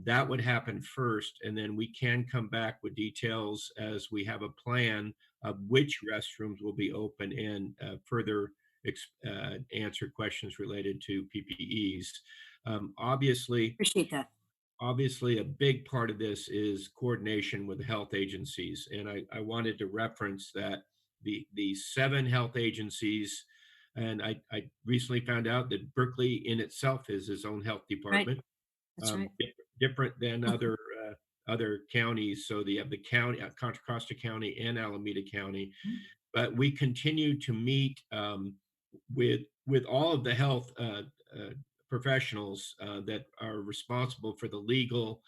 Speaker 7: That would happen first, and then we can come back with details as we have a plan of which restrooms will be open and further answer questions related to PPEs. Obviously,
Speaker 2: appreciate that.
Speaker 7: Obviously, a big part of this is coordination with the health agencies, and I wanted to reference that the 7 health agencies, and I recently found out that Berkeley in itself is its own health department.
Speaker 2: Right. That's right.
Speaker 7: Different than other counties. So they have the county, Contra Costa County and Alameda County, but we continue to meet with all of the health professionals that are responsible for the legal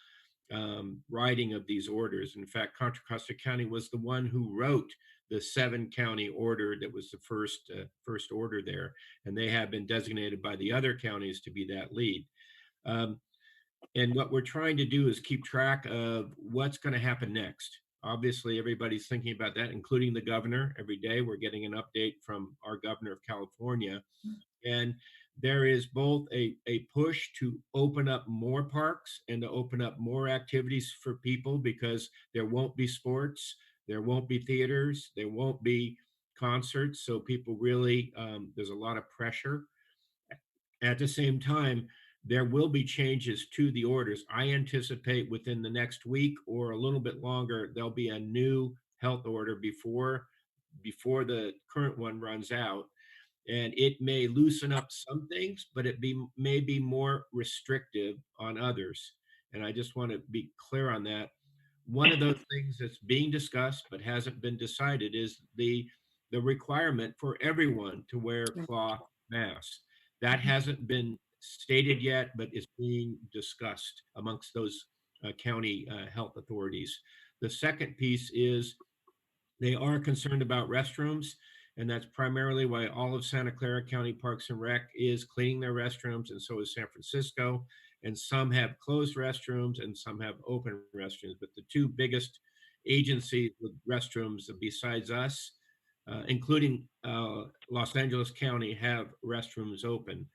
Speaker 7: writing of these orders. In fact, Contra Costa County was the one who wrote the 7-county order that was the first order there, and they have been designated by the other counties to be that lead. And what we're trying to do is keep track of what's going to happen next. Obviously, everybody's thinking about that, including the governor. Every day we're getting an update from our governor of California. And there is both a push to open up more parks and to open up more activities for people, because there won't be sports, there won't be theaters, there won't be concerts. So people really, there's a lot of pressure. At the same time, there will be changes to the orders. I anticipate within the next week or a little bit longer, there'll be a new health order before the current one runs out. And it may loosen up some things, but it may be more restrictive on others. And I just want to be clear on that. One of those things that's being discussed but hasn't been decided is the requirement for everyone to wear cloth masks. That hasn't been stated yet, but is being discussed amongst those county health authorities. The second piece is they are concerned about restrooms, And that's primarily why all of Santa Clara County Parks and Rec is cleaning their restrooms, and so is San Francisco. And some have closed restrooms and some have open restrooms. But the two biggest agencies with restrooms besides us, including Los Angeles County, have restrooms open.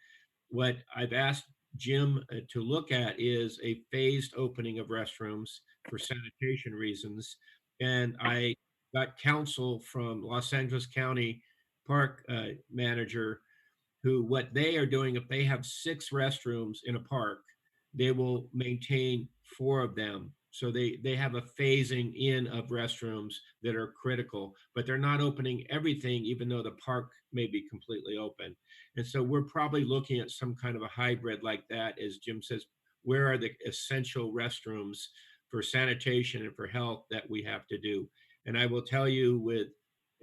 Speaker 7: What I've asked Jim to look at is a phased opening of restrooms for sanitation reasons. And I got counsel from Los Angeles County Park manager, who what they are doing, if they have 6 restrooms in a park, they will maintain 4 of them. So they have a phasing in of restrooms that are critical, but they're not opening everything, even though the park may be completely open. And so we're probably looking at some kind of a hybrid like that. As Jim says, where are the essential restrooms for sanitation and for health that we have to do? And I will tell you, with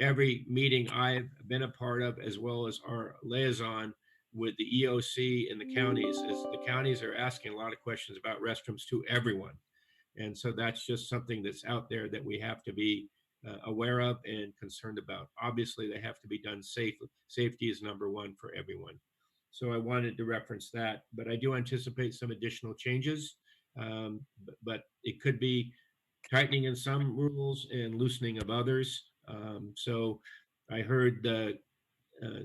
Speaker 7: every meeting I've been a part of, as well as our liaison with the EOC and the counties, is the counties are asking a lot of questions about restrooms to everyone. And so that's just something that's out there that we have to be aware of and concerned about. Obviously, they have to be done safely. Safety is number one for everyone. So I wanted to reference that, but I do anticipate some additional changes. But it could be tightening in some rules and loosening of others. So I heard the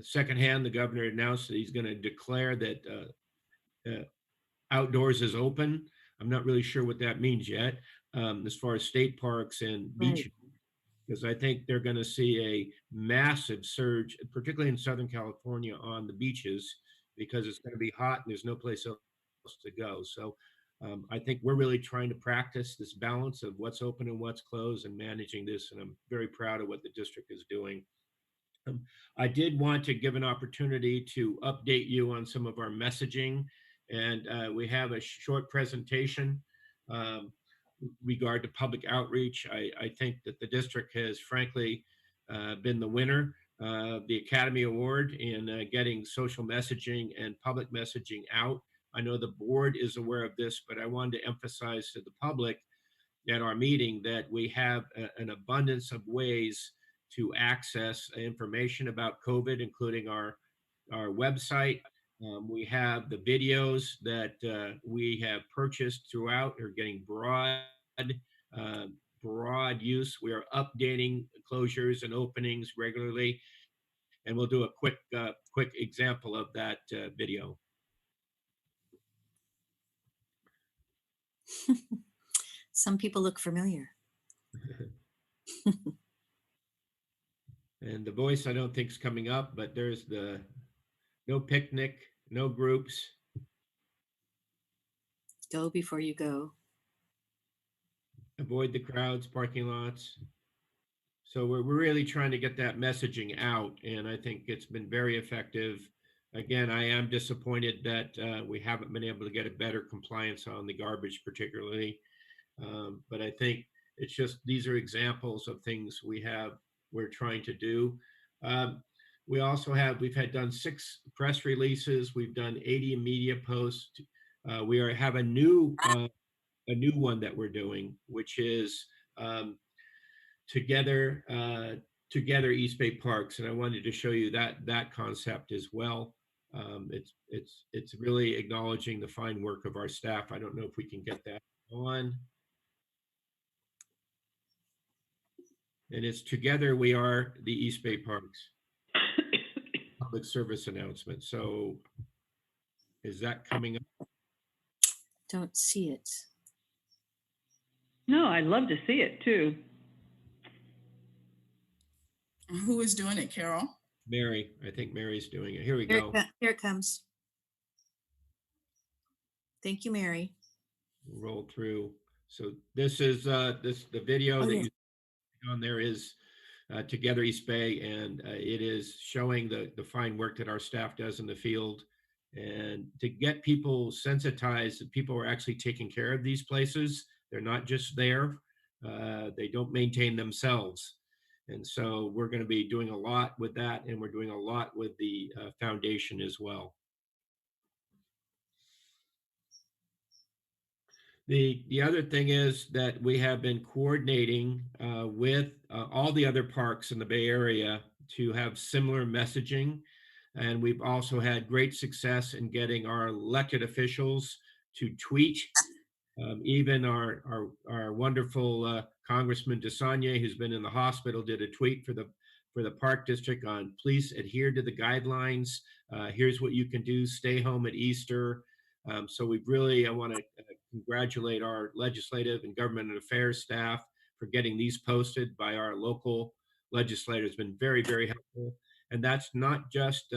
Speaker 7: secondhand, the governor announced that he's going to declare that outdoors is open. I'm not really sure what that means yet, as far as state parks and beaches, because I think they're going to see a massive surge, particularly in Southern California, on the beaches, because it's going to be hot and there's no place else to go. So I think we're really trying to practice this balance of what's open and what's closed and managing this. And I'm very proud of what the district is doing. I did want to give an opportunity to update you on some of our messaging. And we have a short presentation regard to public outreach. I think that the district has frankly been the winner of the Academy Award in getting social messaging and public messaging out. I know the board is aware of this, but I wanted to emphasize to the public at our meeting that we have an abundance of ways to access information about COVID, including our website. We have the videos that we have purchased throughout are getting broad use. We are updating closures and openings regularly, and we'll do a quick example of that video.
Speaker 2: Some people look familiar.
Speaker 7: And the voice I don't think is coming up, but there's the no picnic, no groups.
Speaker 2: Go before you go.
Speaker 7: Avoid the crowds, parking lots. So we're really trying to get that messaging out, and I think it's been very effective. Again, I am disappointed that we haven't been able to get a better compliance on the garbage particularly. But I think it's just, these are examples of things we're trying to do. We also we've done 6 press releases. We've done 80 media posts. We have a new one that we're doing, which is Together East Bay Parks. And I wanted to show you that concept as well. It's really acknowledging the fine work of our staff. I don't know if we can get that on. And it's Together We Are the East Bay Parks. Public service announcement. So is that coming up?
Speaker 2: Don't see it.
Speaker 4: No, I'd love to see it too.
Speaker 3: Who is doing it, Carol?
Speaker 7: Mary. I think Mary's doing it. Here we go.
Speaker 2: Here it comes. Thank you, Mary.
Speaker 7: Roll through. So this is the video that you see on there is Together East Bay, and it is showing the fine work that our staff does in the field, and to get people sensitized that people are actually taking care of these places. They're not just there. They don't maintain themselves. And so we're going to be doing a lot with that, and we're doing a lot with the foundation as well. The other thing is that we have been coordinating with all the other parks in the Bay Area to have similar messaging. And we've also had great success in getting our elected officials to tweet. Even our wonderful Congressman DeSagne, who's been in the hospital, did a tweet for the Park District on please adhere to the guidelines. Here's what you can do: stay home at Easter. So I want to congratulate our legislative and government affairs staff for getting these posted by our local legislators. Been very, very helpful. And that's not just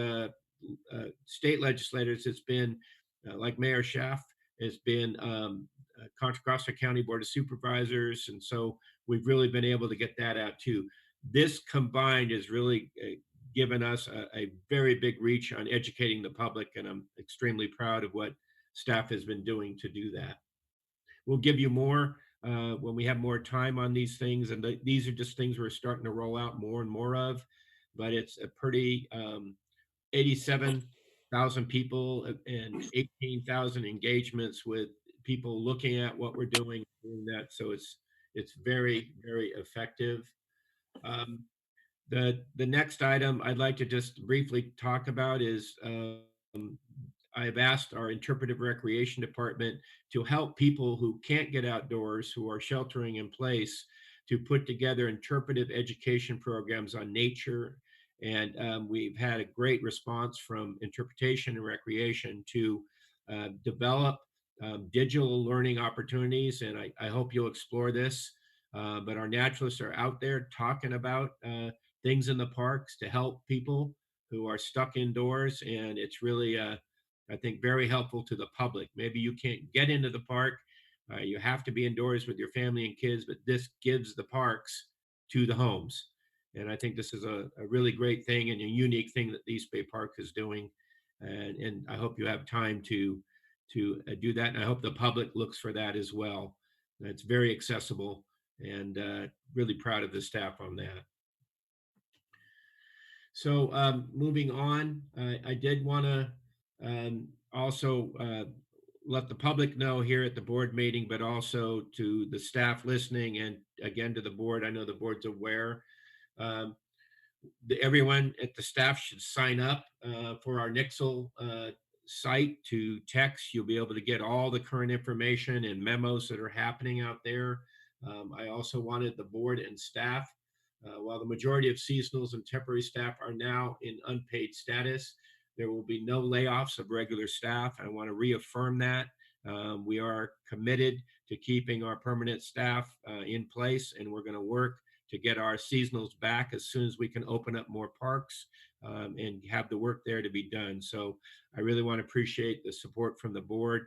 Speaker 7: state legislators. It's been like Mayor Schaaf. It's been Contra Costa County Board of Supervisors. And so we've really been able to get that out too. This combined has really given us a very big reach on educating the public. And I'm extremely proud of what staff has been doing to do that. We'll give you more when we have more time on these things. And these are just things we're starting to roll out more and more of. But it's a pretty 87,000 people and 18,000 engagements with people looking at what we're doing that. So it's very, very effective. The next item I'd like to just briefly talk about is I've asked our interpretive recreation department to help people who can't get outdoors, who are sheltering in place, to put together interpretive education programs on nature. And we've had a great response from interpretation and recreation to develop digital learning opportunities. And I hope you'll explore this. But our naturalists are out there talking about things in the parks to help people who are stuck indoors. And it's really, I think, very helpful to the public. Maybe you can't get into the park. You have to be indoors with your family and kids, but this gives the parks to the homes. And I think this is a really great thing and a unique thing that the East Bay Park is doing. And I hope you have time to do that. And I hope the public looks for that as well. It's very accessible, and really proud of the staff on that. So moving on, I did want to also let the public know here at the board meeting, but also to the staff listening, and again to the board. I know the board's aware. Everyone at the staff should sign up for our Nixle site to text. You'll be able to get all the current information and memos that are happening out there. I also wanted the board and staff, while the majority of seasonals and temporary staff are now in unpaid status, there will be no layoffs of regular staff. I want to reaffirm that. We are committed to keeping our permanent staff in place, and we're going to work to get our seasonals back as soon as we can open up more parks and have the work there to be done. So I really want to appreciate the support from the board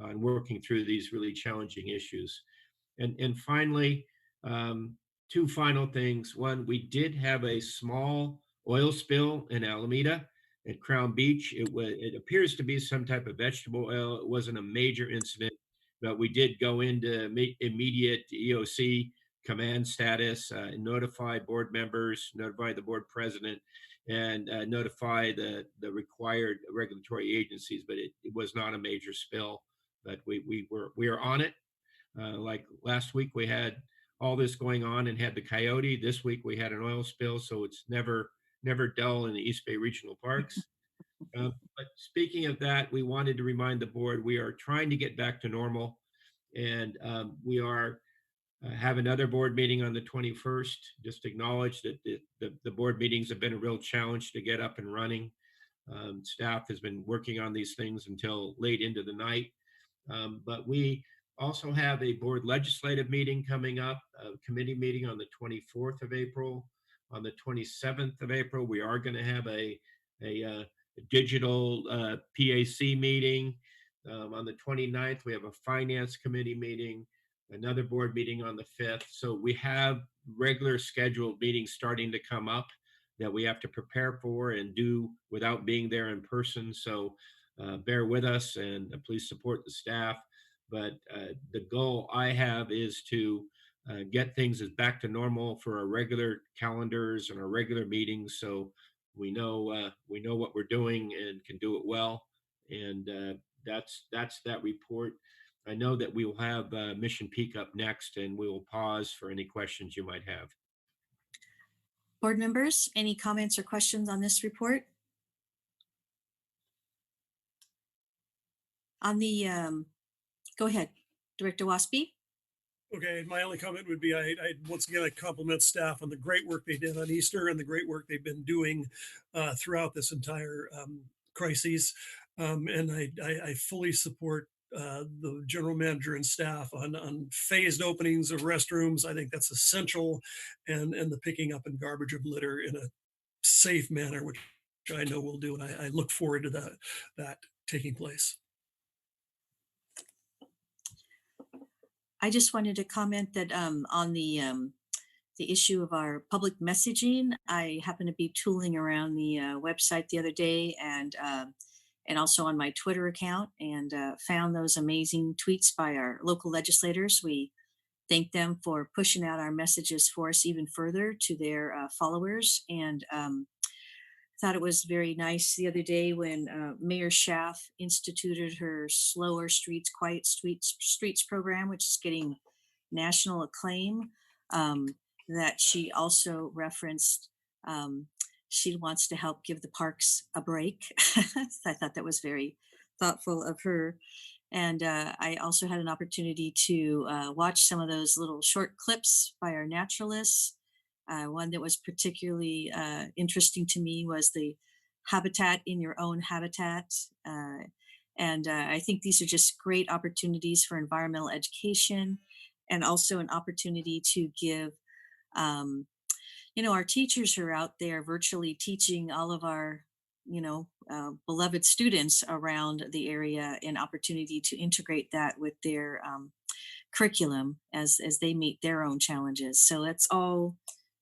Speaker 7: on working through these really challenging issues. And finally, two final things. One, we did have a small oil spill in Alameda at Crown Beach. It appears to be some type of vegetable oil. It wasn't a major incident, but we did go into immediate EOC command status, notify board members, notify the board president, and notify the required regulatory agencies. But it was not a major spill. But we are on it. Like last week, we had all this going on and had the coyote. This week we had an oil spill, so it's never dull in the East Bay Regional Parks. But speaking of that, we wanted to remind the board we are trying to get back to normal, and we are have another board meeting on the 21st. Just acknowledge that the board meetings have been a real challenge to get up and running. Staff has been working on these things until late into the night, but we also have a board legislative meeting coming up, a committee meeting on the 24th of April. On the 27th of April, we are going to have a digital PAC meeting. On the 29th, we have a finance committee meeting, another board meeting on the 5th. So we have regular scheduled meetings starting to come up that we have to prepare for and do without being there in person. So bear with us, and please support the staff. But the goal I have is to get things as back to normal for our regular calendars and our regular meetings, so we know what we're doing and can do it well. And that's that report. I know that we will have Mission Peak up next, and we will pause for any questions you might have.
Speaker 2: Board members, any comments or questions on this report? On the, go ahead, Director Waspy.
Speaker 11: Okay, my only comment would be, I once again, I compliment staff on the great work they did on Easter and the great work they've been doing throughout this entire crisis. And I fully support the general manager and staff on phased openings of restrooms. I think that's essential, and the picking up and garbage of litter in a safe manner, which I know we'll do. And I look forward to that taking place.
Speaker 2: I just wanted to comment that on the issue of our public messaging, I happened to be tooling around the website the other day and also on my Twitter account, and found those amazing tweets by our local legislators. We thank them for pushing out our messages for us even further to their followers, and thought it was very nice the other day when Mayor Schaaf instituted her Slower Streets, Quiet Streets program, which is getting national acclaim, that she also referenced she wants to help give the parks a break. So I thought that was very thoughtful of her. And I also had an opportunity to watch some of those little short clips by our naturalists. One that was particularly interesting to me was the habitat in your own habitat. And I think these are just great opportunities for environmental education, and also an opportunity to give, our teachers who are out there virtually teaching all of our, beloved students around the area, an opportunity to integrate that with their curriculum as they meet their own challenges. So that's all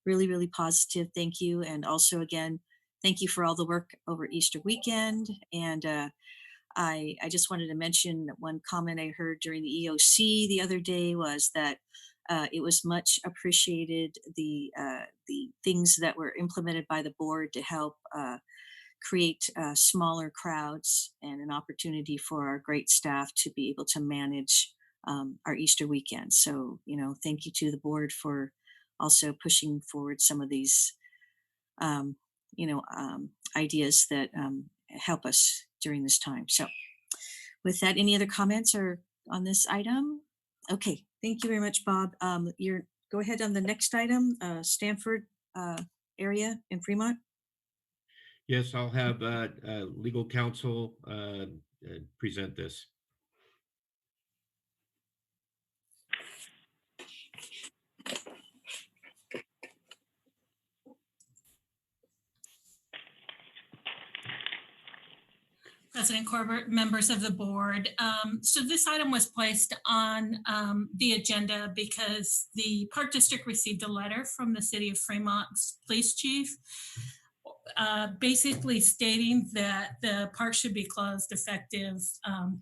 Speaker 2: really, really positive. Thank you. And also, again, thank you for all the work over Easter weekend. And I just wanted to mention one comment I heard during the EOC the other day was that it was much appreciated, the things that were implemented by the board to help create smaller crowds and an opportunity for our great staff to be able to manage our Easter weekend. So, thank you to the board for also pushing forward some of these, ideas that help us during this time. So with that, any other comments or on this item? Okay, thank you very much, Bob. Go ahead on the next item, Stanford area in Fremont.
Speaker 7: Yes, I'll have legal counsel present this.
Speaker 6: President Corbett, members of the board. So this item was placed on the agenda because the Park District received a letter from the City of Fremont's police chief, basically stating that the park should be closed effective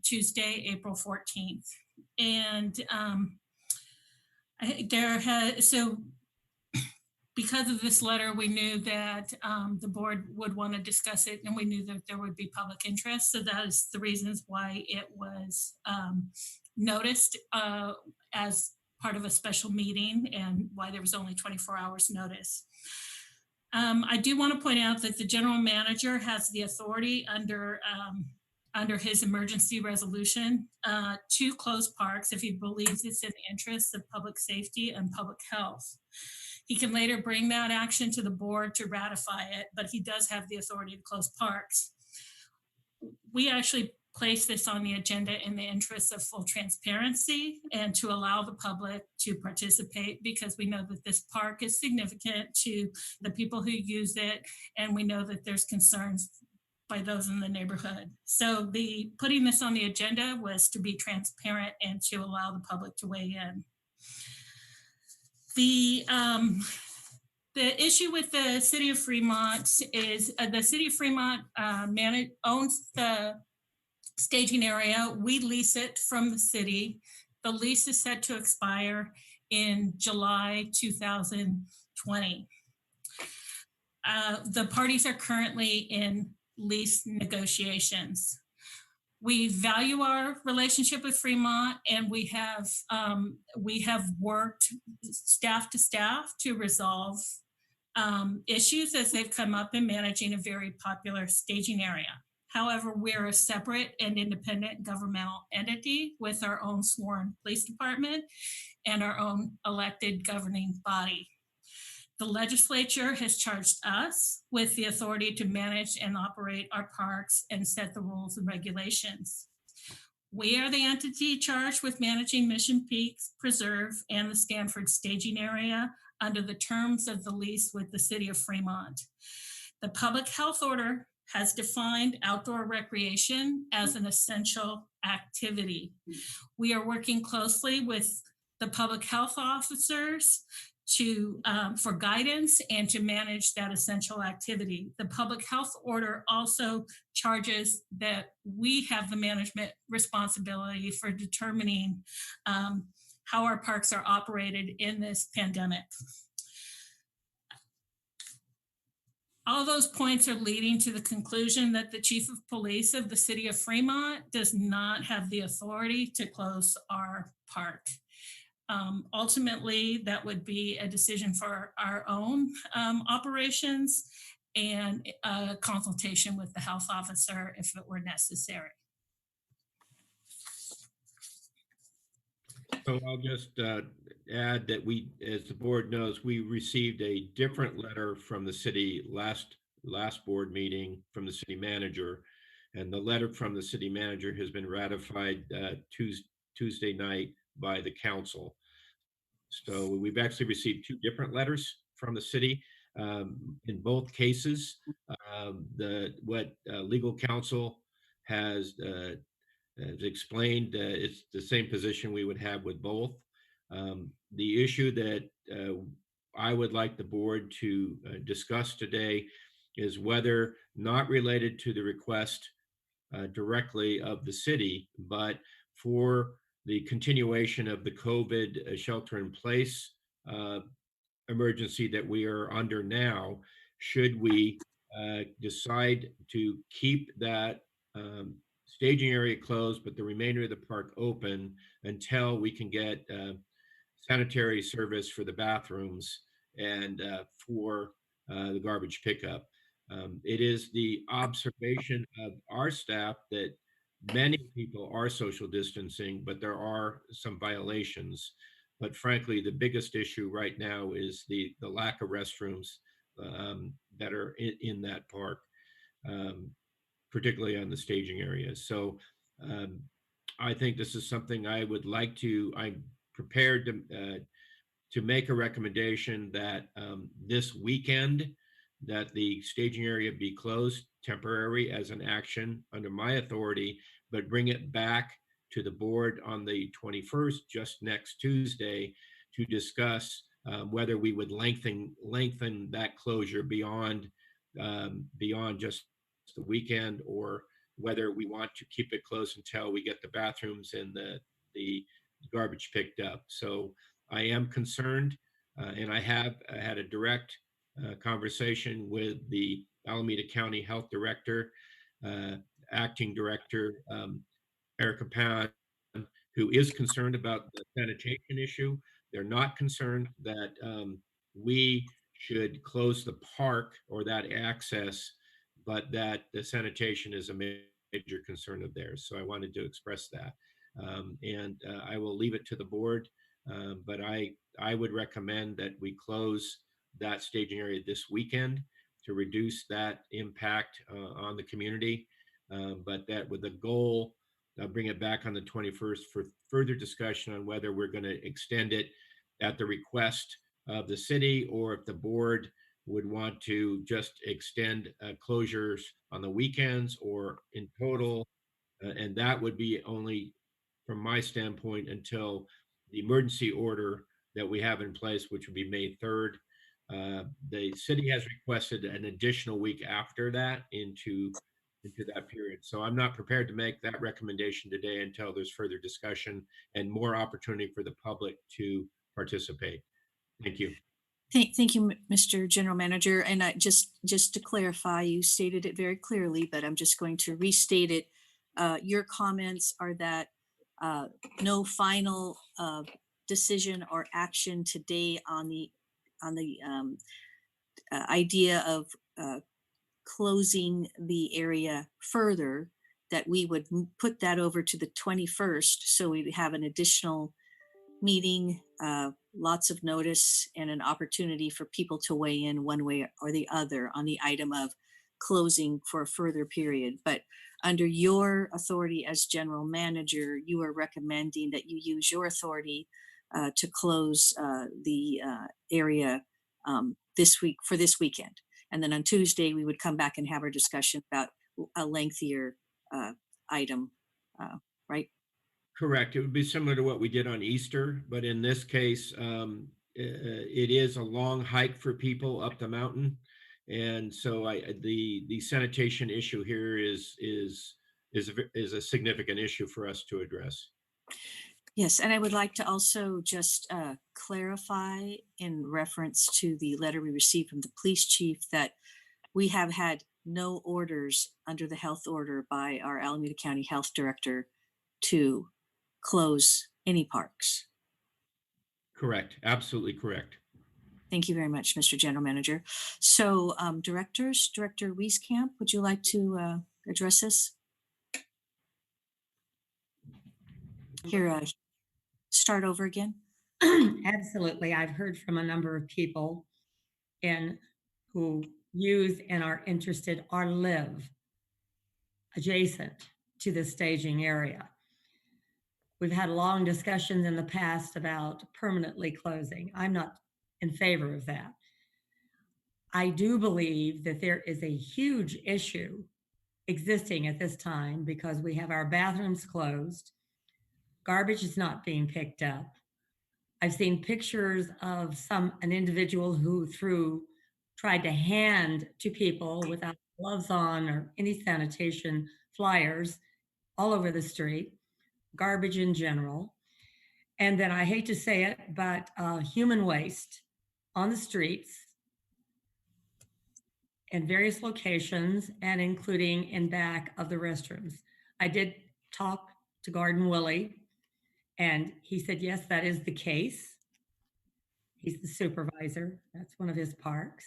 Speaker 6: Tuesday, April 14th. And because of this letter, we knew that the board would want to discuss it, and we knew that there would be public interest. So that is the reasons why it was noticed as part of a special meeting, and why there was only 24 hours notice. I do want to point out that the general manager has the authority under his emergency resolution to close parks if he believes it's in the interests of public safety and public health. He can later bring that action to the board to ratify it, but he does have the authority to close parks. We actually placed this on the agenda in the interest of full transparency and to allow the public to participate, because we know that this park is significant to the people who use it, and we know that there's concerns by those in the neighborhood. So putting this on the agenda was to be transparent and to allow the public to weigh in. The issue with the City of Fremont is the City of Fremont owns the staging area. We lease it from the city. The lease is set to expire in July 2020. The parties are currently in lease negotiations. We value our relationship with Fremont, and we have worked staff to staff to resolve issues as they've come up in managing a very popular staging area. However, we're a separate and independent governmental entity with our own sworn police department and our own elected governing body. The legislature has charged us with the authority to manage and operate our parks and set the rules and regulations. We are the entity charged with managing Mission Peaks Preserve and the Stanford staging area under the terms of the lease with the city of Fremont. The public health order has defined outdoor recreation as an essential activity. We are working closely with the public health officers for guidance and to manage that essential activity. The public health order also charges that we have the management responsibility for determining how our parks are operated in this pandemic. All those points are leading to the conclusion that the chief of police of the city of Fremont does not have the authority to close our park. Ultimately, that would be a decision for our own operations and a consultation with the health officer if it were necessary.
Speaker 7: So I'll just add that we, as the board knows, we received a different letter from the city last board meeting from the city manager. And the letter from the city manager has been ratified Tuesday night by the council. So we've actually received two different letters from the city. In both cases, what legal counsel has explained, it's the same position we would have with both. The issue that I would like the board to discuss today is whether, not related to the request directly of the city, but for the continuation of the COVID shelter in place emergency that we are under now, should we decide to keep that staging area closed, but the remainder of the park open until we can get sanitary service for the bathrooms and for the garbage pickup. It is the observation of our staff that many people are social distancing, but there are some violations. But frankly, the biggest issue right now is the lack of restrooms that are in that park, particularly on the staging area. So I think this is something I'm prepared to make a recommendation that this weekend that the staging area be closed temporary as an action under my authority, but bring it back to the board on the 21st, just next Tuesday, to discuss whether we would lengthen that closure beyond just the weekend, or whether we want to keep it closed until we get the bathrooms and the garbage picked up. So I am concerned, and I have had a direct conversation with the Alameda County Health Director, Acting Director Erica Pan, who is concerned about the sanitation issue. They're not concerned that we should close the park or that access, but that the sanitation is a major concern of theirs. So I wanted to express that. And I will leave it to the board, but I would recommend that we close that staging area this weekend to reduce that impact on the community, but that with the goal, bring it back on the 21st for further discussion on whether we're going to extend it at the request of the city, or if the board would want to just extend closures on the weekends or in total. And that would be only, from my standpoint, until the emergency order that we have in place, which would be May 3rd. The city has requested an additional week after that into that period. So I'm not prepared to make that recommendation today until there's further discussion and more opportunity for the public to participate. Thank you.
Speaker 2: Thank you, Mr. General Manager. And just to clarify, you stated it very clearly, but I'm just going to restate it. Your comments are that no final decision or action today on the idea of closing the area further, that we would put that over to the 21st, so we have an additional meeting, lots of notice, and an opportunity for people to weigh in one way or the other on the item of closing for a further period. But under your authority as general manager, you are recommending that you use your authority to close the area this week, for this weekend. And then on Tuesday, we would come back and have our discussion about a lengthier item, right?
Speaker 7: Correct. It would be similar to what we did on Easter, but in this case, it is a long hike for people up the mountain. And so the sanitation issue here is a significant issue for us to address.
Speaker 2: Yes, and I would like to also just clarify in reference to the letter we received from the police chief that we have had no orders under the health order by our Alameda County Health Director to close any parks.
Speaker 7: Correct. Absolutely correct.
Speaker 2: Thank you very much, Mr. General Manager. So directors, Director Wieskamp, would you like to address this? Here, start over again.
Speaker 12: Absolutely. I've heard from a number of people who use and are interested or live adjacent to the staging area. We've had long discussions in the past about permanently closing. I'm not in favor of that. I do believe that there is a huge issue existing at this time because we have our bathrooms closed. Garbage is not being picked up. I've seen pictures of an individual who tried to hand to people without gloves on or any sanitation flyers all over the street, garbage in general. And then I hate to say it, but human waste on the streets in various locations and including in back of the restrooms. I did talk to Garden Willie, and he said, yes, that is the case. He's the supervisor. That's one of his parks.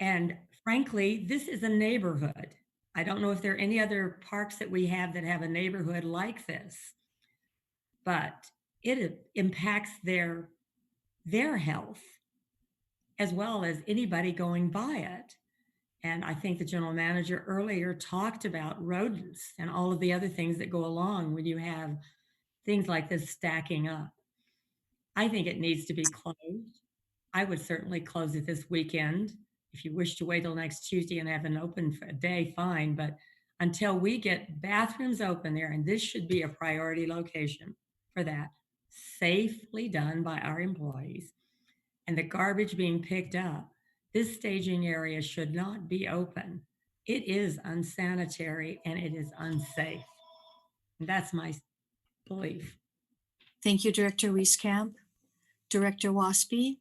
Speaker 12: And frankly, this is a neighborhood. I don't know if there are any other parks that we have that have a neighborhood like this, but it impacts their health as well as anybody going by it. And I think the general manager earlier talked about rodents and all of the other things that go along when you have things like this stacking up. I think it needs to be closed. I would certainly close it this weekend. If you wish to wait till next Tuesday and have an open for a day, fine. But until we get bathrooms open there, and this should be a priority location for that, safely done by our employees, and the garbage being picked up, this staging area should not be open. It is unsanitary and it is unsafe. And that's my belief.
Speaker 2: Thank you, Director Wieskamp. Director Waspy.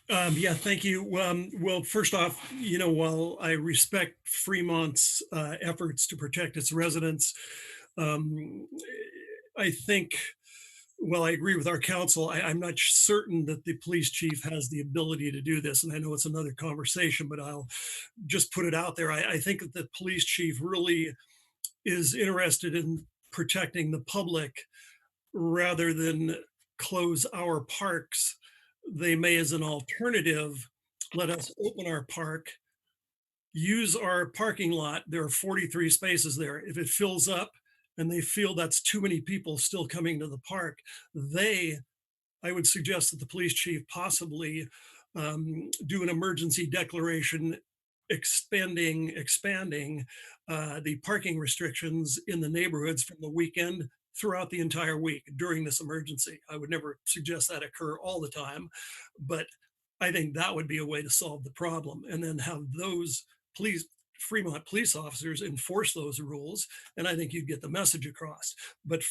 Speaker 11: Yeah, thank you. Well, first off, while I respect Fremont's efforts to protect its residents, I think, well, I agree with our council. I'm not certain that the police chief has the ability to do this. And I know it's another conversation, but I'll just put it out there. I think that the police chief really is interested in protecting the public rather than close our parks. They may, as an alternative, let us open our park, use our parking lot. There are 43 spaces there. If it fills up and they feel that's too many people still coming to the park, I would suggest that the police chief possibly do an emergency declaration expanding the parking restrictions in the neighborhoods from the weekend throughout the entire week during this emergency. I would never suggest that occur all the time, but I think that would be a way to solve the problem, and then have those Fremont police officers enforce those rules, and I think you'd get the message across. But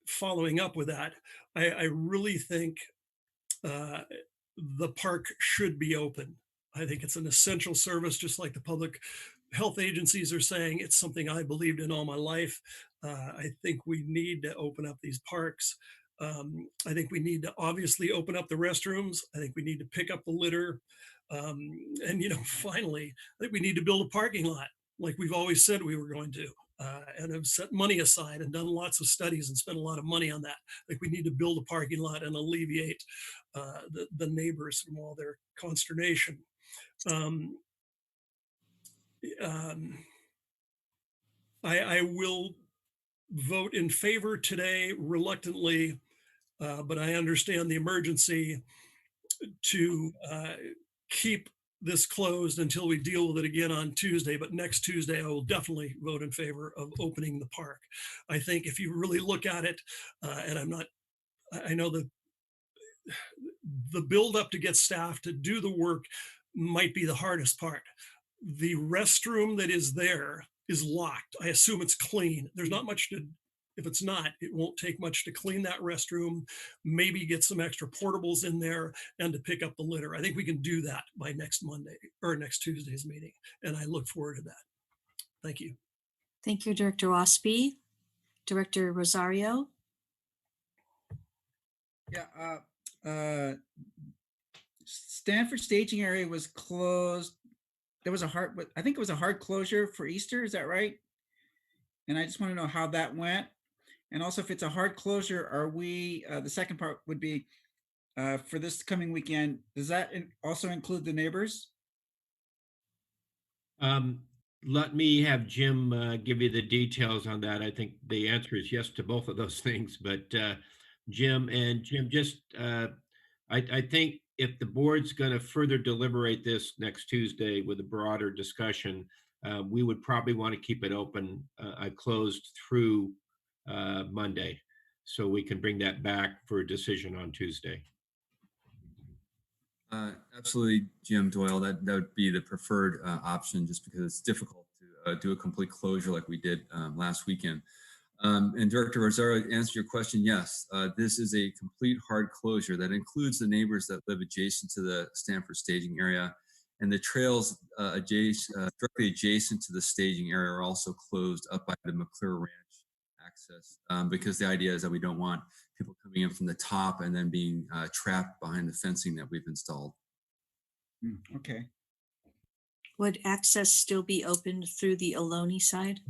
Speaker 11: following up with that, I really think the park should be open. I think it's an essential service, just like the public health agencies are saying. It's something I believed in all my life. I think we need to open up these parks. I think we need to obviously open up the restrooms. I think we need to pick up the litter. And, finally, I think we need to build a parking lot like we've always said we were going to. And have set money aside and done lots of studies and spent a lot of money on that. Like we need to build a parking lot and alleviate the neighbors from all their consternation. I will vote in favor today reluctantly, but I understand the emergency to keep this closed until we deal with it again on Tuesday. But next Tuesday, I will definitely vote in favor of opening the park. I think if you really look at it, and I know that the build up to get staff to do the work might be the hardest part. The restroom that is there is locked. I assume it's clean. There's not much to, if it's not, it won't take much to clean that restroom, maybe get some extra portables in there and to pick up the litter. I think we can do that by next Monday or next Tuesday's meeting. And I look forward to that. Thank you.
Speaker 2: Thank you, Director Wasby. Director Rosario.
Speaker 9: Yeah, Stanford staging area was closed. There was I think it was a hard closure for Easter. Is that right? And I just want to know how that went. And also, if it's a hard closure, are we, the second part would be for this coming weekend, does that also include the neighbors?
Speaker 7: Let me have Jim give you the details on that. I think the answer is yes to both of those things, but Jim, just, I think if the board's going to further deliberate this next Tuesday with a broader discussion, we would probably want to keep it open, closed through Monday, so we can bring that back for a decision on Tuesday.
Speaker 8: Absolutely, Jim Doyle. That would be the preferred option, just because it's difficult to do a complete closure like we did last weekend. And Director Rosario, to answer your question, yes, this is a complete hard closure that includes the neighbors that live adjacent to the Stanford staging area, and the trails directly adjacent to the staging area are also closed up by the McClure Ranch access, because the idea is that we don't want people coming in from the top and then being trapped behind the fencing that we've installed.
Speaker 9: Okay.
Speaker 2: Would access still be open through the Ohlone side?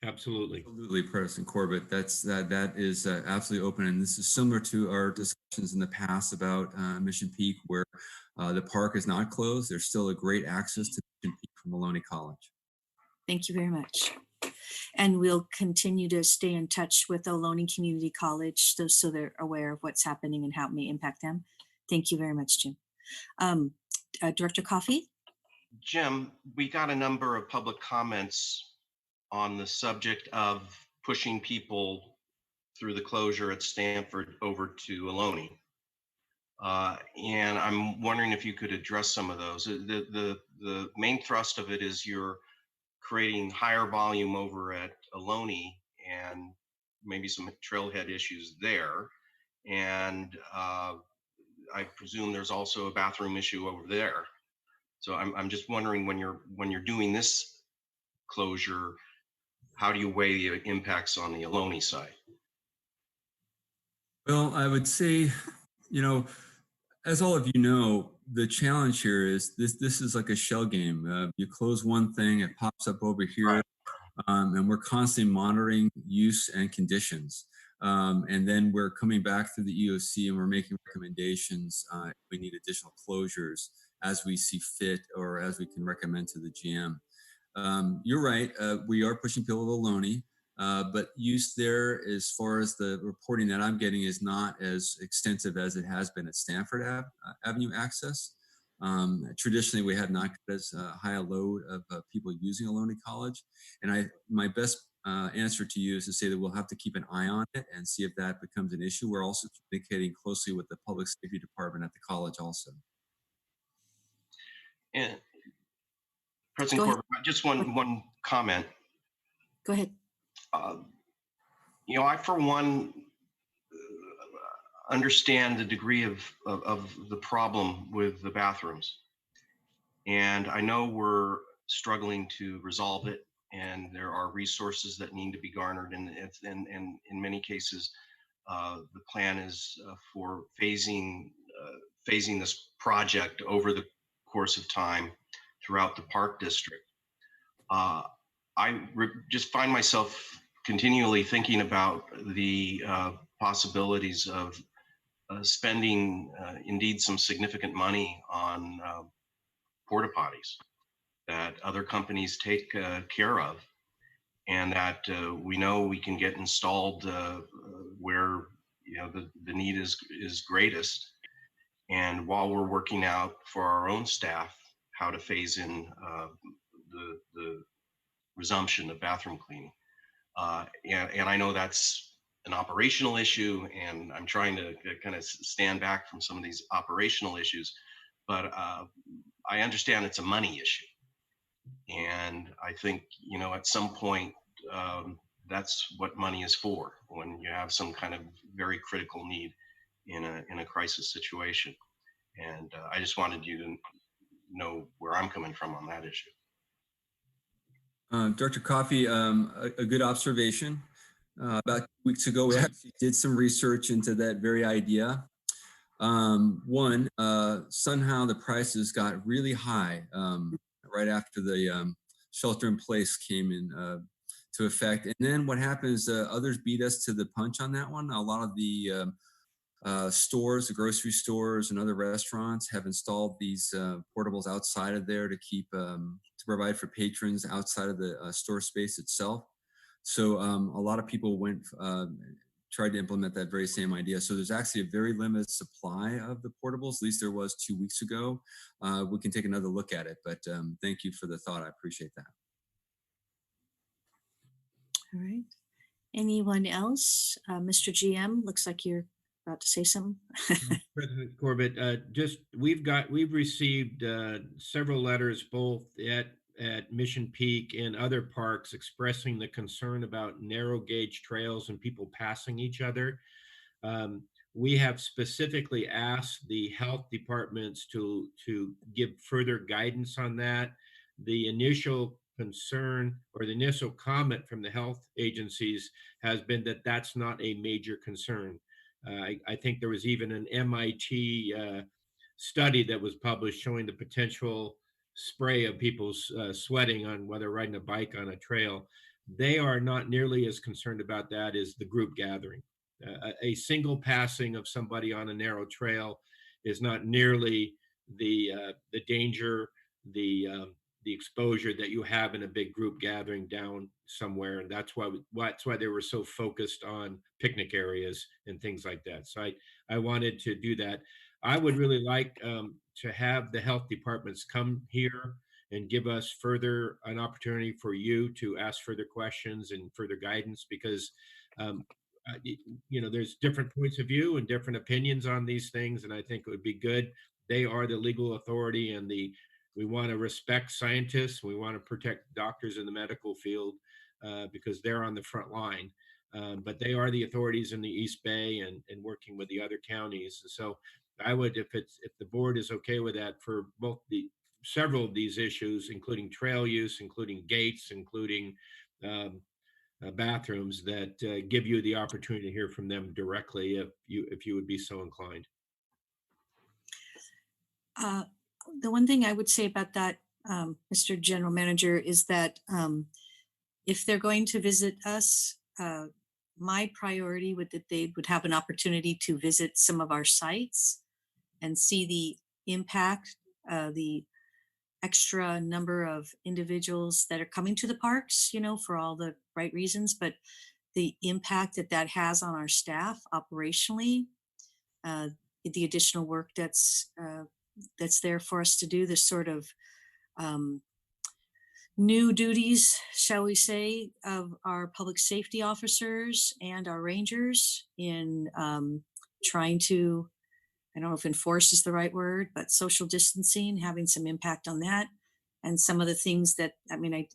Speaker 7: Absolutely.
Speaker 8: Absolutely, President Corbett. That is absolutely open, and this is similar to our discussions in the past about Mission Peak, where the park is not closed. There's still a great access to Mission Peak from Ohlone College.
Speaker 2: Thank you very much. And we'll continue to stay in touch with Ohlone Community College so they're aware of what's happening and how it may impact them. Thank you very much, Jim. Director Coffey?
Speaker 5: Jim, we got a number of public comments on the subject of pushing people through the closure at Stanford over to Ohlone. And I'm wondering if you could address some of those. The main thrust of it is you're creating higher volume over at Ohlone and maybe some trailhead issues there. And I presume there's also a bathroom issue over there. So I'm just wondering, when you're doing this closure, how do you weigh the impacts on the Ohlone side?
Speaker 8: Well, I would say, as all of you know, the challenge here is this is like a shell game. You close one thing, it pops up over here, and we're constantly monitoring use and conditions. And then we're coming back through the EOC and we're making recommendations if we need additional closures as we see fit or as we can recommend to the GM. You're right, we are pushing people to Ohlone, but use there, as far as the reporting that I'm getting, is not as extensive as it has been at Stanford Avenue access. Traditionally, we have not got as high a load of people using Ohlone College. And my best answer to you is to say that we'll have to keep an eye on it and see if that becomes an issue. We're also communicating closely with the Public Safety Department at the college also.
Speaker 5: And President Corbett, just one comment.
Speaker 2: Go ahead.
Speaker 5: I, for one, understand the degree of the problem with the bathrooms. And I know we're struggling to resolve it, and there are resources that need to be garnered, and in many cases, The plan is for phasing this project over the course of time throughout the park district. Just find myself continually thinking about the possibilities of spending indeed some significant money on porta potties that other companies take care of, and that we know we can get installed where the need is greatest. And while we're working out for our own staff how to phase in the resumption of bathroom cleaning. And I know that's an operational issue, and I'm trying to kind of stand back from some of these operational issues, but I understand it's a money issue. And I think, at some point, that's what money is for, when you have some kind of very critical need in a crisis situation. And I just wanted you to know where I'm coming from on that issue.
Speaker 8: Director Coffey, a good observation. About 2 weeks ago, we actually did some research into that very idea. One, somehow the prices got really high right after the shelter in place came in to effect. And then what happened is others beat us to the punch on that one. A lot of the stores, the grocery stores and other restaurants have installed these portables outside of there to keep to provide for patrons outside of the store space itself. So a lot of people tried to implement that very same idea. So there's actually a very limited supply of the portables. At least there was 2 weeks ago. We can take another look at it, but thank you for the thought. I appreciate that.
Speaker 2: All right. Anyone else? Mr. GM, looks like you're about to say something.
Speaker 7: President Corbett, we've received several letters both at Mission Peak and other parks expressing the concern about narrow gauge trails and people passing each other. We have specifically asked the health departments to give further guidance on that. The initial concern or the initial comment from the health agencies has been that that's not a major concern. I think there was even an MIT study that was published showing the potential spray of people's sweating on whether riding a bike on a trail. They are not nearly as concerned about that as the group gathering. A single passing of somebody on a narrow trail is not nearly the danger, the exposure that you have in a big group gathering down somewhere. And that's why they were so focused on picnic areas and things like that. So I wanted to do that. I would really like to have the health departments come here and give us an opportunity for you to ask further questions and further guidance, because there's different points of view and different opinions on these things. And I think it would be good. They are the legal authority, and we want to respect scientists. We want to protect doctors in the medical field because they're on the front line. But they are the authorities in the East Bay and working with the other counties. So I would, if the board is okay with that, for several of these issues, including trail use, including gates, including bathrooms, that give you the opportunity to hear from them directly if you would be so inclined.
Speaker 2: The one thing I would say about that, Mr. General Manager, is that if they're going to visit us, my priority would that they would have an opportunity to visit some of our sites and see the impact, the extra number of individuals that are coming to the parks, for all the right reasons, but the impact that has on our staff operationally, the additional work that's there for us to do, this sort of new duties, shall we say, of our public safety officers and our rangers in trying to, I don't know if enforce is the right word, but social distancing, having some impact on that. And some of the things that,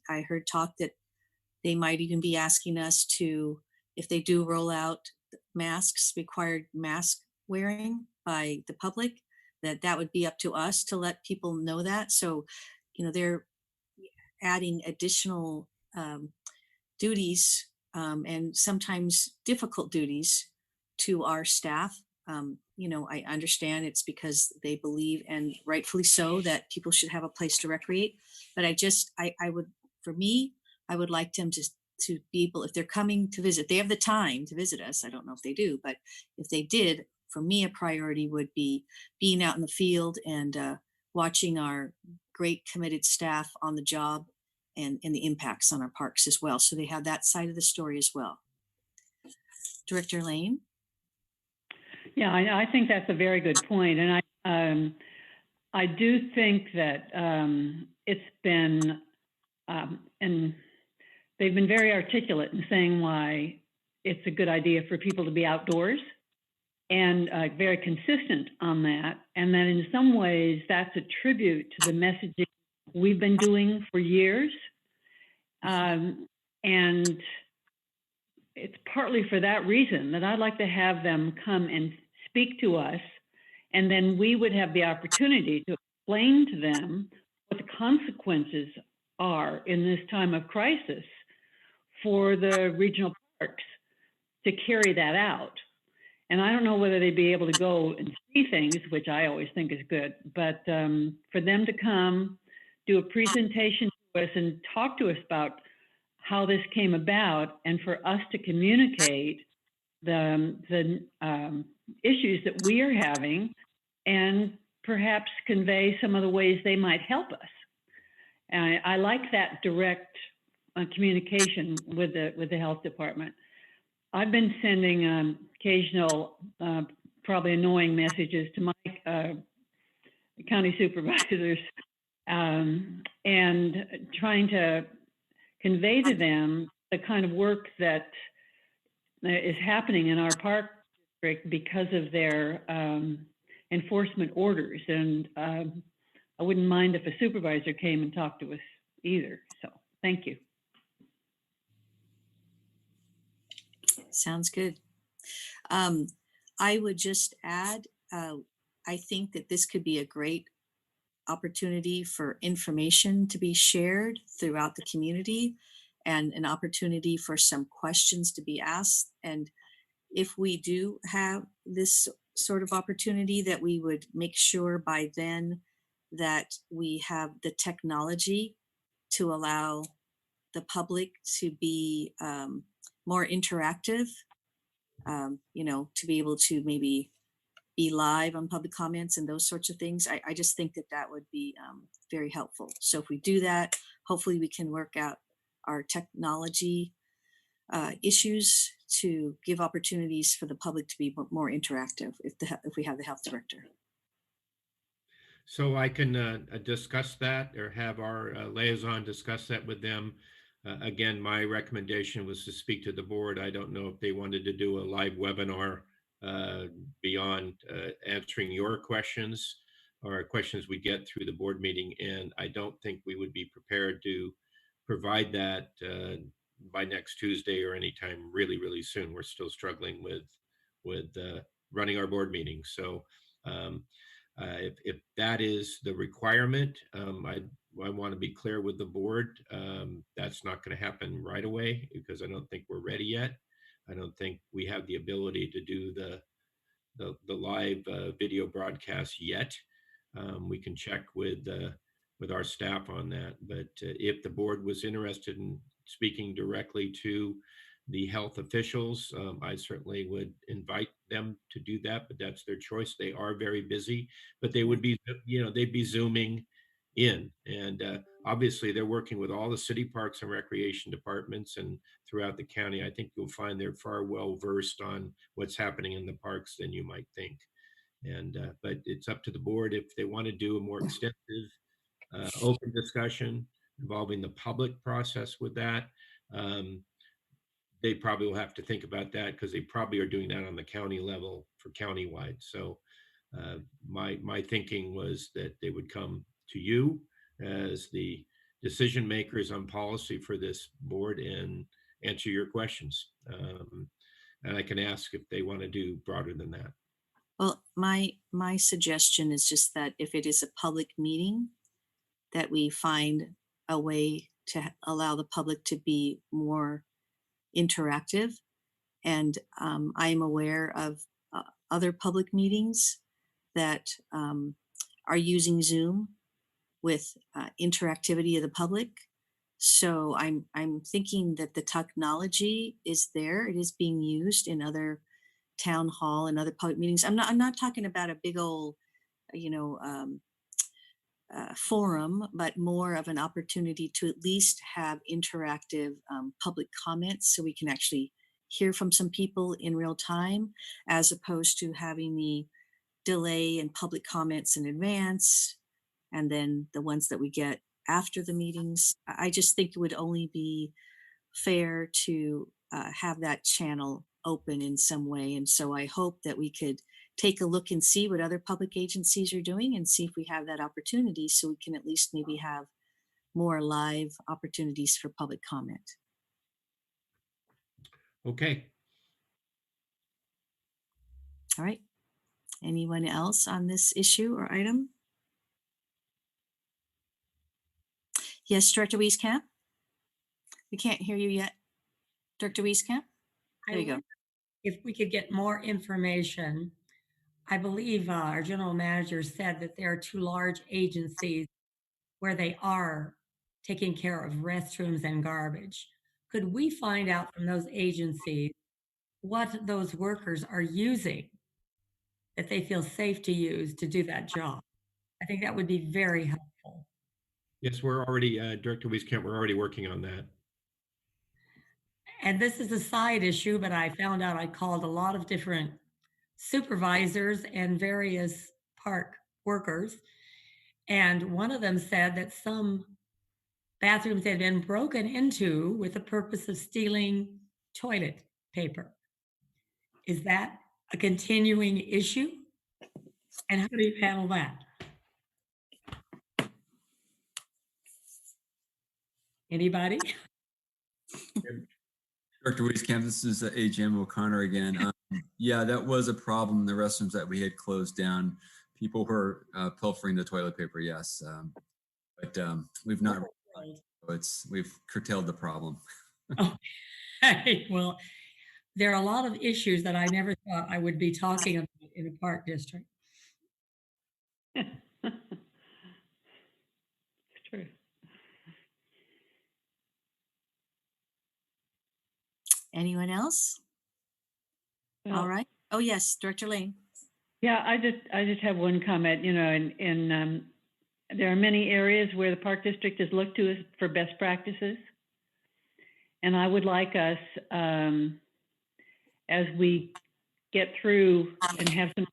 Speaker 2: I heard talk that they might even be asking us to, if they do roll out masks, required mask wearing by the public, that would be up to us to let people know that. So, they're adding additional duties and sometimes difficult duties to our staff. You know, I understand it's because they believe, and rightfully so, that people should have a place to recreate. But I would, for me, I would like them to be able, if they're coming to visit, they have the time to visit us. I don't know if they do, but if they did, for me, a priority would be being out in the field and watching our great committed staff on the job and the impacts on our parks as well. So they have that side of the story as well. Director Lane?
Speaker 4: Yeah, I think that's a very good point. And I do think that it's been, and they've been very articulate in saying why it's a good idea for people to be outdoors, and very consistent on that. And that in some ways, that's a tribute to the messaging we've been doing for years. And it's partly for that reason that I'd like to have them come and speak to us, and then we would have the opportunity to explain to them what the consequences are in this time of crisis for the regional parks to carry that out. And I don't know whether they'd be able to go and see things, which I always think is good, but for them to come, do a presentation to us and talk to us about how this came about, and for us to communicate the issues that we are having, and perhaps convey some of the ways they might help us. And I like that direct communication with the health department. I've been sending occasional, probably annoying messages to my county supervisors and trying to convey to them the kind of work that is happening in our park district because of their enforcement orders. And I wouldn't mind if a supervisor came and talked to us either. So thank you.
Speaker 2: Sounds good. I would just add, I think that this could be a great opportunity for information to be shared throughout the community, and an opportunity for some questions to be asked. And if we do have this sort of opportunity, that we would make sure by then that we have the technology to allow the public to be more interactive, you know, to be able to maybe be live on public comments and those sorts of things. I just think that that would be very helpful. So if we do that, hopefully we can work out our technology issues to give opportunities for the public to be more interactive if we have the health director.
Speaker 7: So I can discuss that, or have our liaison discuss that with them. Again, my recommendation was to speak to the board. I don't know if they wanted to do a live webinar beyond answering your questions or questions we get through the board meeting. And I don't think we would be prepared to provide that by next Tuesday or anytime really, really soon. We're still struggling with running our board meetings. So if that is the requirement, I want to be clear with the board. That's not going to happen right away because I don't think we're ready yet. I don't think we have the ability to do the live video broadcast yet. We can check with our staff on that. But if the board was interested in speaking directly to the health officials, I certainly would invite them to do that, but that's their choice. They are very busy, but they would be, they'd be Zooming in. And obviously they're working with all the city parks and recreation departments and throughout the county. I think you'll find they're far well versed on what's happening in the parks than you might think. And but it's up to the board if they want to do a more extensive open discussion involving the public process with that. They probably will have to think about that because they probably are doing that on the county level for countywide. So my thinking was that they would come to you as the decision makers on policy for this board and answer your questions. And I can ask if they want to do broader than that.
Speaker 2: Well, my suggestion is just that if it is a public meeting, that we find a way to allow the public to be more interactive And I am aware of other public meetings that are using Zoom with interactivity of the public. So I'm thinking that the technology is there. It is being used in other town hall and other public meetings. I'm not talking about a big old, you know, forum, but more of an opportunity to at least have interactive public comments so we can actually hear from some people in real time, as opposed to having the delay in public comments in advance and then the ones that we get after the meetings. I just think it would only be fair to have that channel open in some way. And so I hope that we could take a look and see what other public agencies are doing and see if we have that opportunity so we can at least maybe have more live opportunities for public comment.
Speaker 7: Okay.
Speaker 2: All right. Anyone else on this issue or item? Yes, Director Wieskamp? We can't hear you yet. Director Wieskamp? There you go.
Speaker 12: If we could get more information, I believe our general manager said that there are 2 large agencies where they are taking care of restrooms and garbage. Could we find out from those agencies what those workers are using that they feel safe to use to do that job? I think that would be very helpful.
Speaker 7: Yes, we're already, Director Wieskamp, we're already working on that.
Speaker 12: And this is a side issue, but I found out I called a lot of different supervisors and various park workers. And one of them said that some bathrooms had been broken into with the purpose of stealing toilet paper. Is that a continuing issue? And how do you handle that? Anybody?
Speaker 8: Dr. Wieskamp, this is AGM O'Connor again. Yeah, that was a problem in the restrooms that we had closed down. People were pilfering the toilet paper, yes. But we've not, we've curtailed the problem.
Speaker 12: Okay, well, there are a lot of issues that I never thought I would be talking about in a park district.
Speaker 4: It's true.
Speaker 2: Anyone else? All
Speaker 4: Well,
Speaker 2: right. Oh, yes, Director Lane.
Speaker 4: Yeah, I just have one comment, you know, and there are many areas where the park district is looked to for best practices. And I would like us, as we get through and have some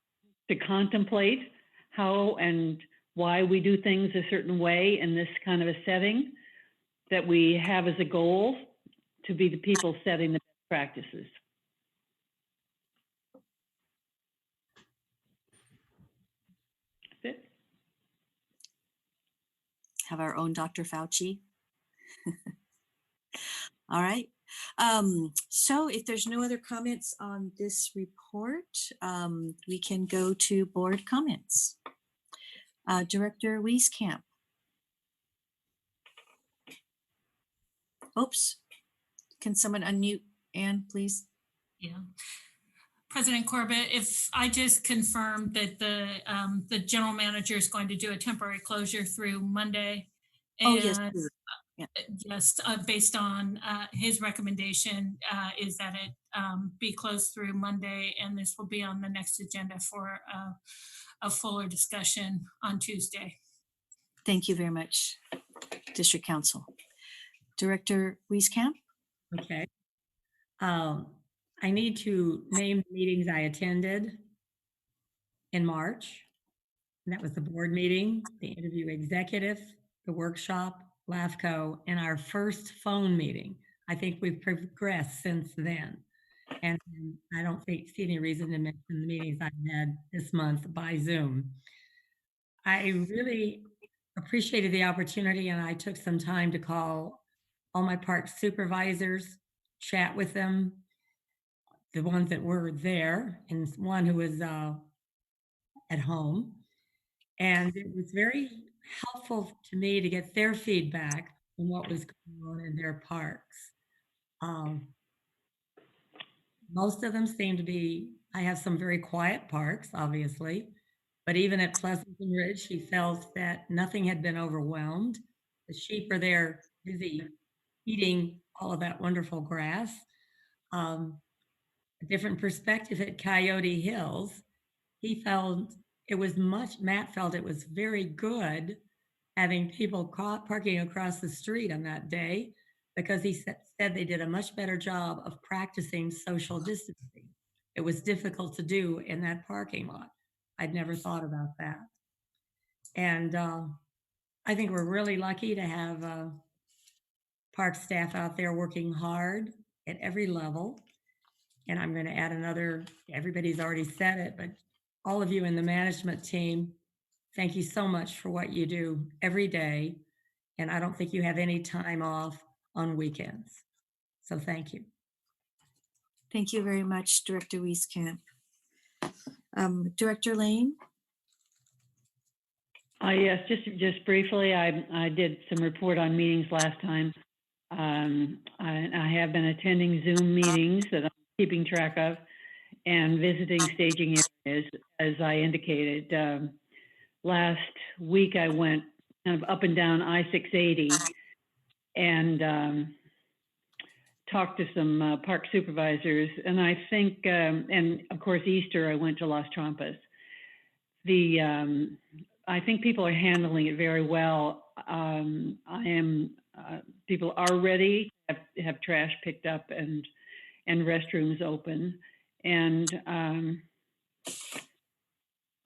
Speaker 4: to contemplate how and why we do things a certain way in this kind of a setting, that we have as a goal to be the people setting the best practices. That's it.
Speaker 2: Have our own Dr. Fauci. All right. So if there's no other comments on this report, we can go to board comments. Director Wieskamp. Oops. Can someone unmute Anne, please?
Speaker 6: Yeah. President Corbett, if I just confirm that the general manager is going to do a temporary closure through Monday.
Speaker 2: Oh, yes.
Speaker 6: And
Speaker 2: please. Yeah.
Speaker 6: just based on his recommendation is that it be closed through Monday, and this will be on the next agenda for a fuller discussion on Tuesday.
Speaker 2: Thank you very much, District Council. Director Wieskamp?
Speaker 12: Okay. I need to name the meetings I attended in March. And that was the board meeting, the interview executive, the workshop, LAFCO, and our first phone meeting. I think we've progressed since then. And I don't see any reason to mention the meetings I've had this month by Zoom. I really appreciated the opportunity, and I took some time to call all my park supervisors, chat with them, the ones that were there, and one who was at home. And it was very helpful to me to get their feedback on what was going on in their parks. Most of them seem to be, I have some very quiet parks, obviously, but even at Pleasanton Ridge, she felt that nothing had been overwhelmed. The sheep are there busy eating all of that wonderful grass. Um, a different perspective at Coyote Hills. He felt it was Matt felt it was very good having people parking across the street on that day because he said they did a much better job of practicing social distancing. It was difficult to do in that parking lot. I'd never thought about that. And I think we're really lucky to have park staff out there working hard at every level. And I'm going to add another, everybody's already said it, but all of you in the management team, thank you so much for what you do every day. And I don't think you have any time off on weekends. So thank you.
Speaker 2: Thank you very much, Director Wieskamp. Director Lane?
Speaker 4: Yes, just briefly, I did some report on meetings last time. I have been attending Zoom meetings that I'm keeping track of and visiting staging areas, as I indicated. Last week, I went kind of up and down I-680 and talked to some park supervisors. And I think, and of course, Easter, I went to Las Trampas. I think people are handling it very well. People are ready to have trash picked up and restrooms open. And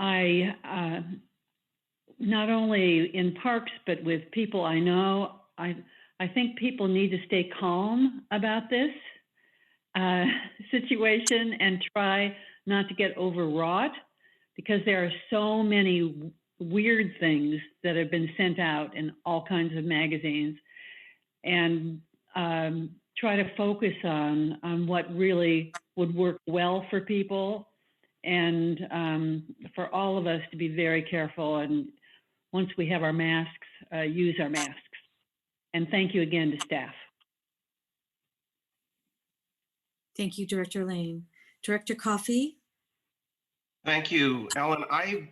Speaker 4: I, not only in parks, but with people I know, I think people need to stay calm about this situation and try not to get overwrought, because there are so many weird things that have been sent out in all kinds of magazines, and try to focus on what really would work well for people, and for all of us to be very careful. And once we have our masks, use our masks. And thank you again to staff.
Speaker 2: Thank you, Director Lane. Director Coffey?
Speaker 5: Thank you, Ellen. I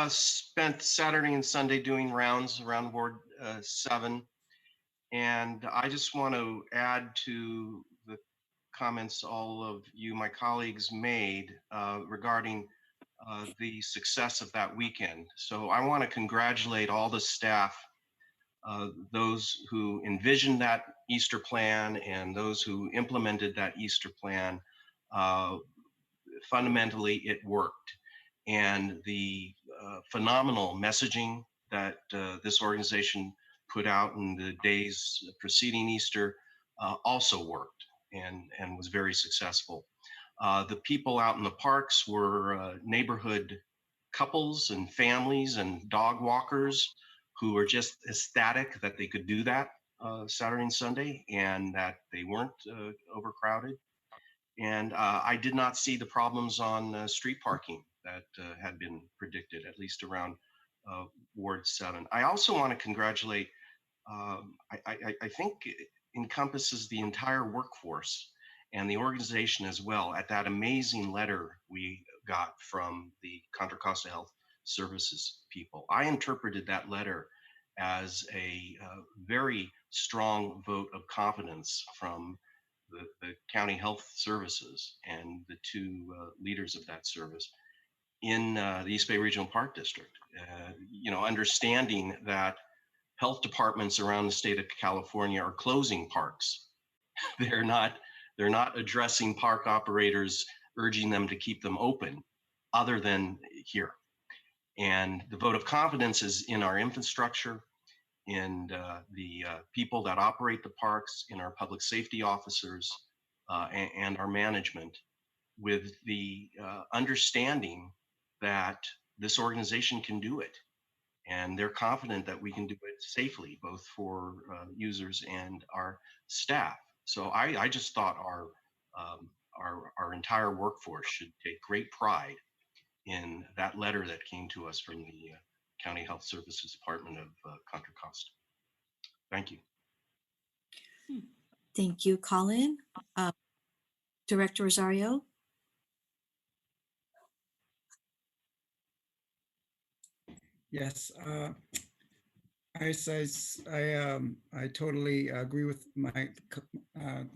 Speaker 5: spent Saturday and Sunday doing rounds around Ward 7, and I just want to add to the comments all of you, my colleagues, made regarding the success of that weekend. So I want to congratulate all the staff, those who envisioned that Easter plan and those who implemented that Easter plan. Fundamentally, it worked. And the phenomenal messaging that this organization put out in the days preceding Easter also worked and was very successful. The people out in the parks were neighborhood couples and families and dog walkers who were just ecstatic that they could do that Saturday and Sunday, and that they weren't overcrowded. And I did not see the problems on street parking that had been predicted, at least around Ward 7. I also want to congratulate, I think it encompasses the entire workforce and the organization as well, at that amazing letter we got from the Contra Costa Health Services people. I interpreted that letter as a very strong vote of confidence from the county health services and the two leaders of that service in the East Bay Regional Park District. Understanding that health departments around the state of California are closing parks. They're not addressing park operators, urging them to keep them open, other than here. And the vote of confidence is in our infrastructure, in the people that operate the parks, in our public safety officers, and our management, with the understanding that this organization can do it. And they're confident that we can do it safely, both for users and our staff. So I just thought our entire workforce should take great pride in that letter that came to us from the County Health Services Department of Contra Costa. Thank you.
Speaker 2: Thank you, Colin. Director Rosario?
Speaker 9: Yes, I totally agree with my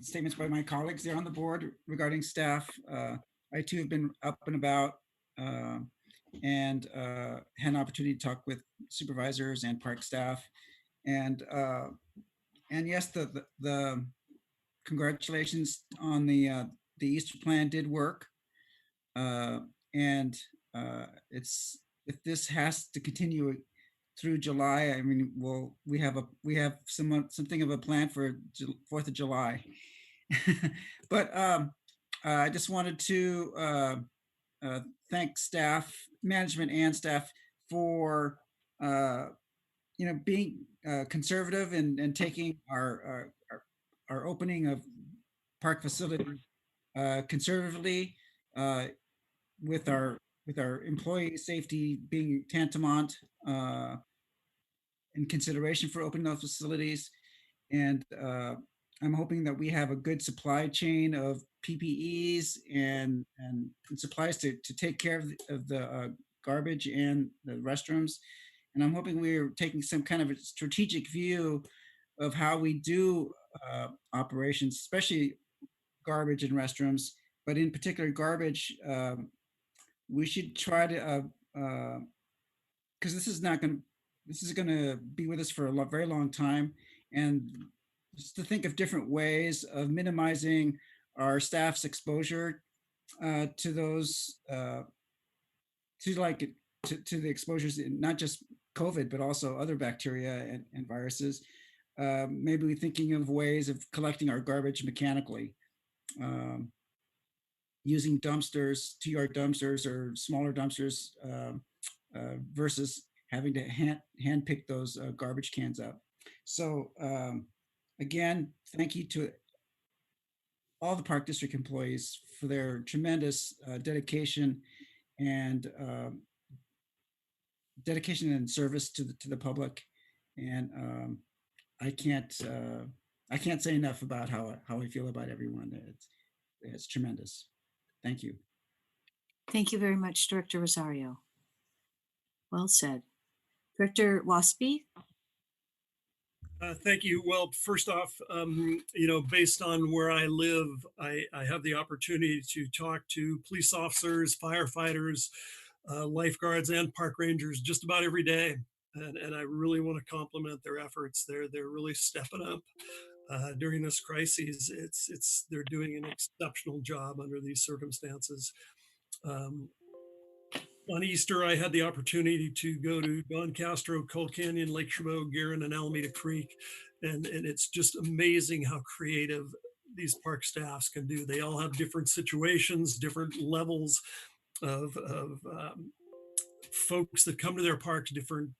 Speaker 9: statements by my colleagues there on the board regarding staff. I too have been up and about and had an opportunity to talk with supervisors and park staff. And yes, the congratulations on the Easter plan did work. And it's, if this has to continue through July, I mean, we have something of a plan for 4th of July. But I just wanted to thank staff, management and staff for being conservative and taking our opening of park facility conservatively, with our employee safety being tantamount in consideration for opening those facilities. And I'm hoping that we have a good supply chain of PPEs and supplies to take care of the garbage and the restrooms. And I'm hoping we're taking some kind of a strategic view of how we do operations, especially garbage and restrooms, but in particular garbage. We should try to, because this is going to be with us for a very long time, and just to think of different ways of minimizing our staff's exposure to those, to the exposures, in not just COVID, but also other bacteria and viruses. Maybe we're thinking of ways of collecting our garbage mechanically. Using dumpsters, 2-yard dumpsters or smaller dumpsters versus having to hand pick those garbage cans up. So again, thank you to all the Park District employees for their tremendous dedication and service to the public. And I can't say enough about how I feel about everyone. It's tremendous. Thank you.
Speaker 2: Thank you very much, Director Rosario. Well said. Director Waspy?
Speaker 11: Thank you. Well, first off, based on where I live, I have the opportunity to talk to police officers, firefighters, lifeguards, and park rangers just about every day. And I really want to compliment their efforts. They're really stepping up. During this crisis. They're doing an exceptional job under these circumstances. On Easter, I had the opportunity to go to Don Castro, Coal Canyon, Lake Chabot, Guerin, and Alameda Creek. And it's just amazing how creative these park staffs can do. They all have different situations, different levels of folks that come to their parks, different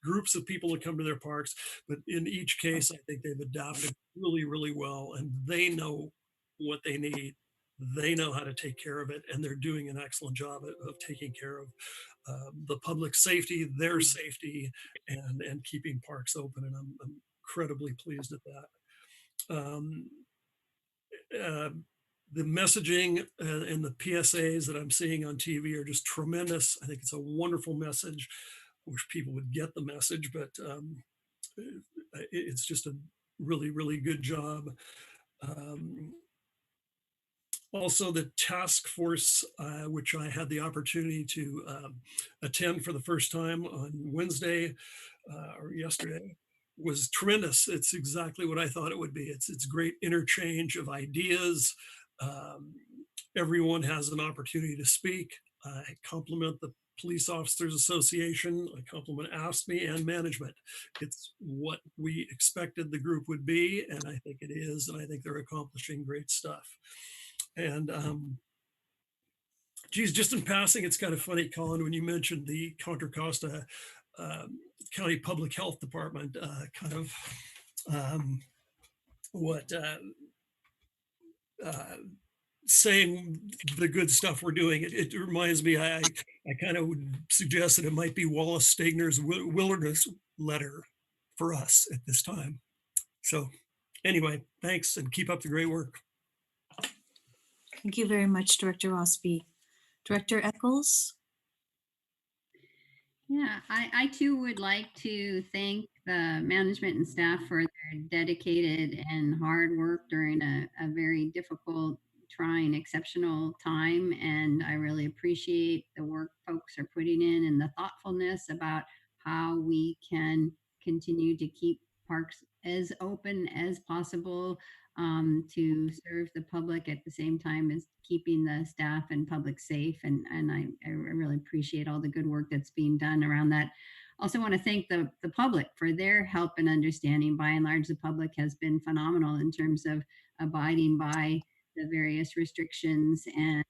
Speaker 11: groups of people that come to their parks, but in each case, I think they've adapted really, really well, and they know what they need. They know how to take care of it, and they're doing an excellent job of taking care of the public safety, their safety, and keeping parks open. And I'm incredibly pleased at that. The messaging and the PSAs that I'm seeing on TV are just tremendous. I think it's a wonderful message. Wish people would get the message, but it's just a really, really good job. Also, the task force, which I had the opportunity to attend for the first time on Wednesday or yesterday, was tremendous. It's exactly what I thought it would be. It's great interchange of ideas. Everyone has an opportunity to speak. I compliment the Police Officers Association. I compliment AFSCME and management. It's what we expected the group would be, and I think it is, and I think they're accomplishing great stuff. And geez, just in passing, it's kind of funny, Colin, when you mentioned the Contra Costa County Public Health Department, saying the good stuff we're doing. It reminds me, I kind of would suggest that it might be Wallace Stegner's wilderness letter for us at this time. So anyway, thanks, and keep up the great work.
Speaker 2: Thank you very much, Director Rossby. Director Eccles?
Speaker 10: Yeah, I too would like to thank the management and staff for their dedicated and hard work during a very difficult, trying, exceptional time. And I really appreciate the work folks are putting in and the thoughtfulness about how we can continue to keep parks as open as possible, to serve the public at the same time as keeping the staff and public safe. And I really appreciate all the good work that's being done around that. Also want to thank the public for their help and understanding. By and large, the public has been phenomenal in terms of abiding by the various restrictions and,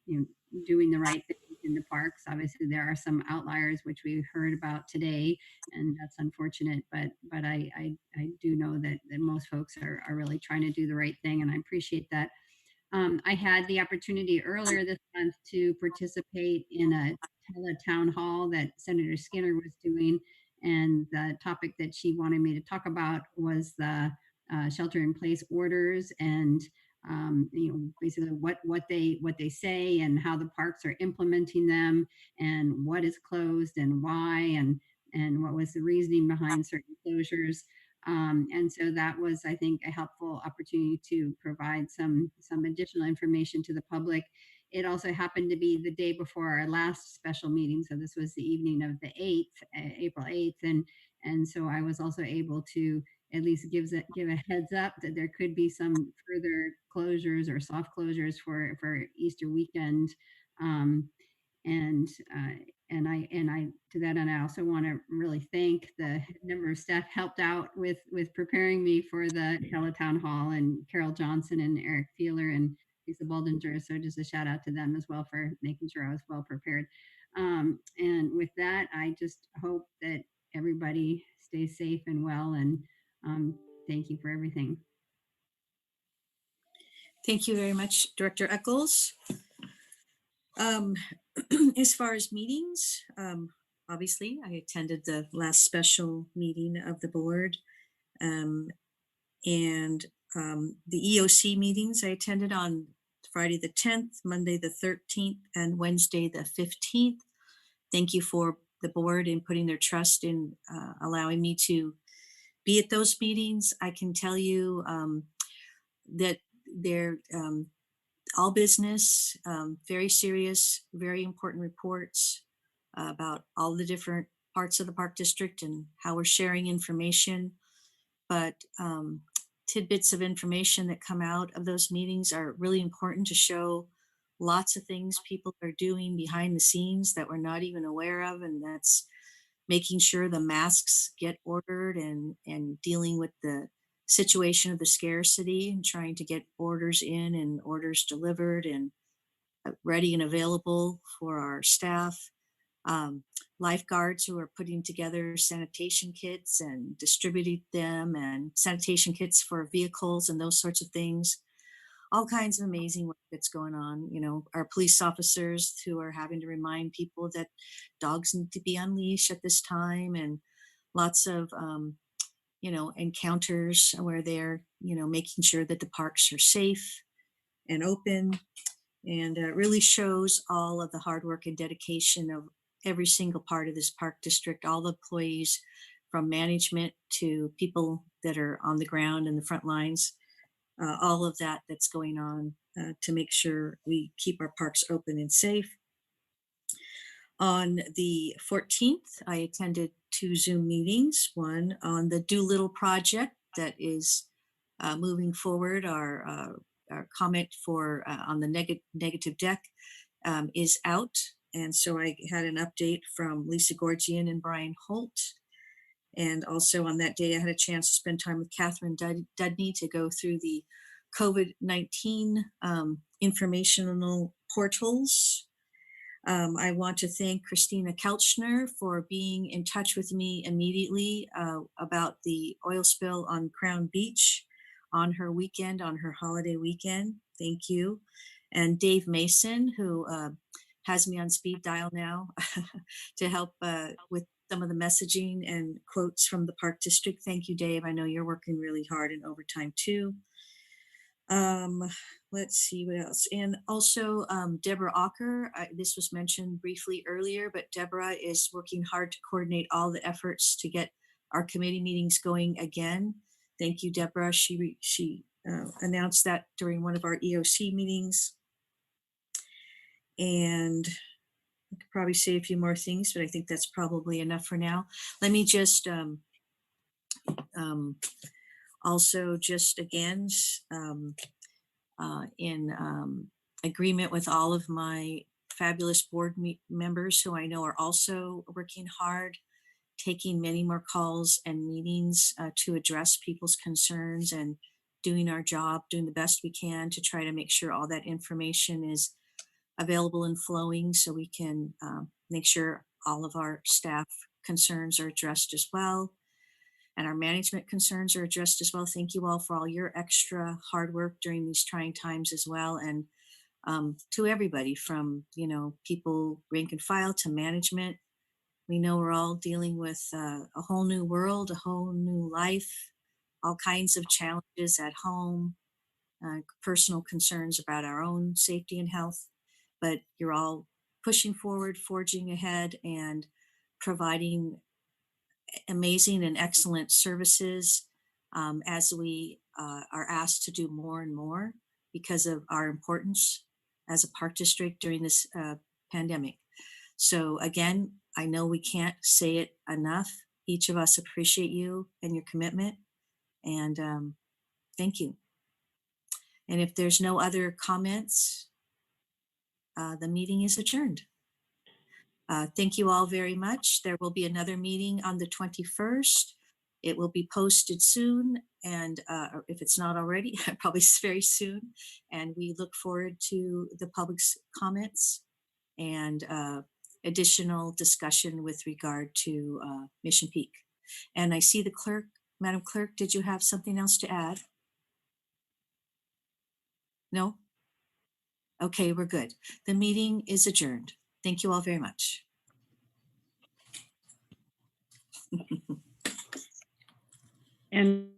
Speaker 10: you know, doing the right things in the parks. Obviously, there are some outliers, which we heard about today, and that's unfortunate. But I do know that most folks are really trying to do the right thing, and I appreciate that. I had the opportunity earlier this month to participate in a town hall that Senator Skinner was doing, and the topic that she wanted me to talk about was the shelter in place orders and, you know, basically what they say and how the parks are implementing them and what is closed and why and what was the reasoning behind certain closures. And so that was, I think, a helpful opportunity to provide some additional information to the public. It also happened to be the day before our last special meeting, so this was the evening of the 8th, April 8th, and so I was also able to at least give a heads up that there could be some further closures or soft closures for Easter weekend. Um, and I to that end, I also want to really thank the number of staff helped out with preparing me for the Town Hall, and Carol Johnson and Eric Feeler and Lisa Baldinger. So just a shout out to them as well for making sure I was well prepared. And with that, I just hope that everybody stays safe and well, and thank you for everything.
Speaker 2: Thank you very much, Director Eccles. As far as meetings, obviously I attended the last special meeting of the board, and the EOC meetings I attended on Friday the 10th, Monday the 13th, and Wednesday the 15th. Thank you for the board in putting their trust in allowing me to be at those meetings. I can tell you that they're all business, very serious, very important reports about all the different parts of the park district and how we're sharing information. But tidbits of information that come out of those meetings are really important to show lots of things people are doing behind the scenes that we're not even aware of. And that's making sure the masks get ordered and dealing with the situation of the scarcity and trying to get orders in and orders delivered and ready and available for our staff. Lifeguards who are putting together sanitation kits and distributing them, and sanitation kits for vehicles and those sorts of things. All kinds of amazing work that's going on. You know, our police officers who are having to remind people that dogs need to be on leash at this time, and lots of you know, encounters where they're, you know, making sure that the parks are safe and open. And it really shows all of the hard work and dedication of every single part of this park district, all the employees from management to people that are on the ground and the front lines, all of that that's going on to make sure we keep our parks open and safe. On the 14th, I attended 2 Zoom meetings, one on the Doolittle project that is moving forward. Our comment for on the negative deck is out. And so I had an update from Lisa Gorgian and Brian Holt. And also on that day, I had a chance to spend time with Catherine Dudney to go through the COVID-19 informational portals. I want to thank Christina Kelchner for being in touch with me immediately about the oil spill on Crown Beach on her weekend, on her holiday weekend. Thank you. And Dave Mason, who has me on speed dial now to help with some of the messaging and quotes from the Park District. Thank you, Dave. I know you're working really hard and overtime too. let's see what else. And also Deborah Ocker, this was mentioned briefly earlier, but Deborah is working hard to coordinate all the efforts to get our committee meetings going again. Thank you, Deborah. She announced that during one of our EOC meetings. And I could probably say a few more things, but I think that's probably enough for now. Let me just also just again, in agreement with all of my fabulous board members who I know are also working hard, taking many more calls and meetings to address people's concerns and doing our job, doing the best we can to try to make sure all that information is available and flowing so we can make sure all of our staff concerns are addressed as well. And our management concerns are addressed as well. Thank you all for all your extra hard work during these trying times as well. And to everybody from, people rank and file to management. We know we're all dealing with a whole new world, a whole new life, all kinds of challenges at home, personal concerns about our own safety and health. But you're all pushing forward, forging ahead, and providing amazing and excellent services as we are asked to do more and more because of our importance as a park district during this pandemic. So again, I know we can't say it enough. Each of us appreciate you and your commitment, and thank you. And if there's no other comments, the meeting is adjourned. Thank you all very much. There will be another meeting on the 21st. It will be posted soon, and if it's not already, probably very soon. And we look forward to the public's comments and additional discussion with regard to Mission Peak. And I see the clerk. Madam Clerk, did you have something else to add? No? Okay, we're good. The meeting is adjourned. Thank you all very much.
Speaker 4: And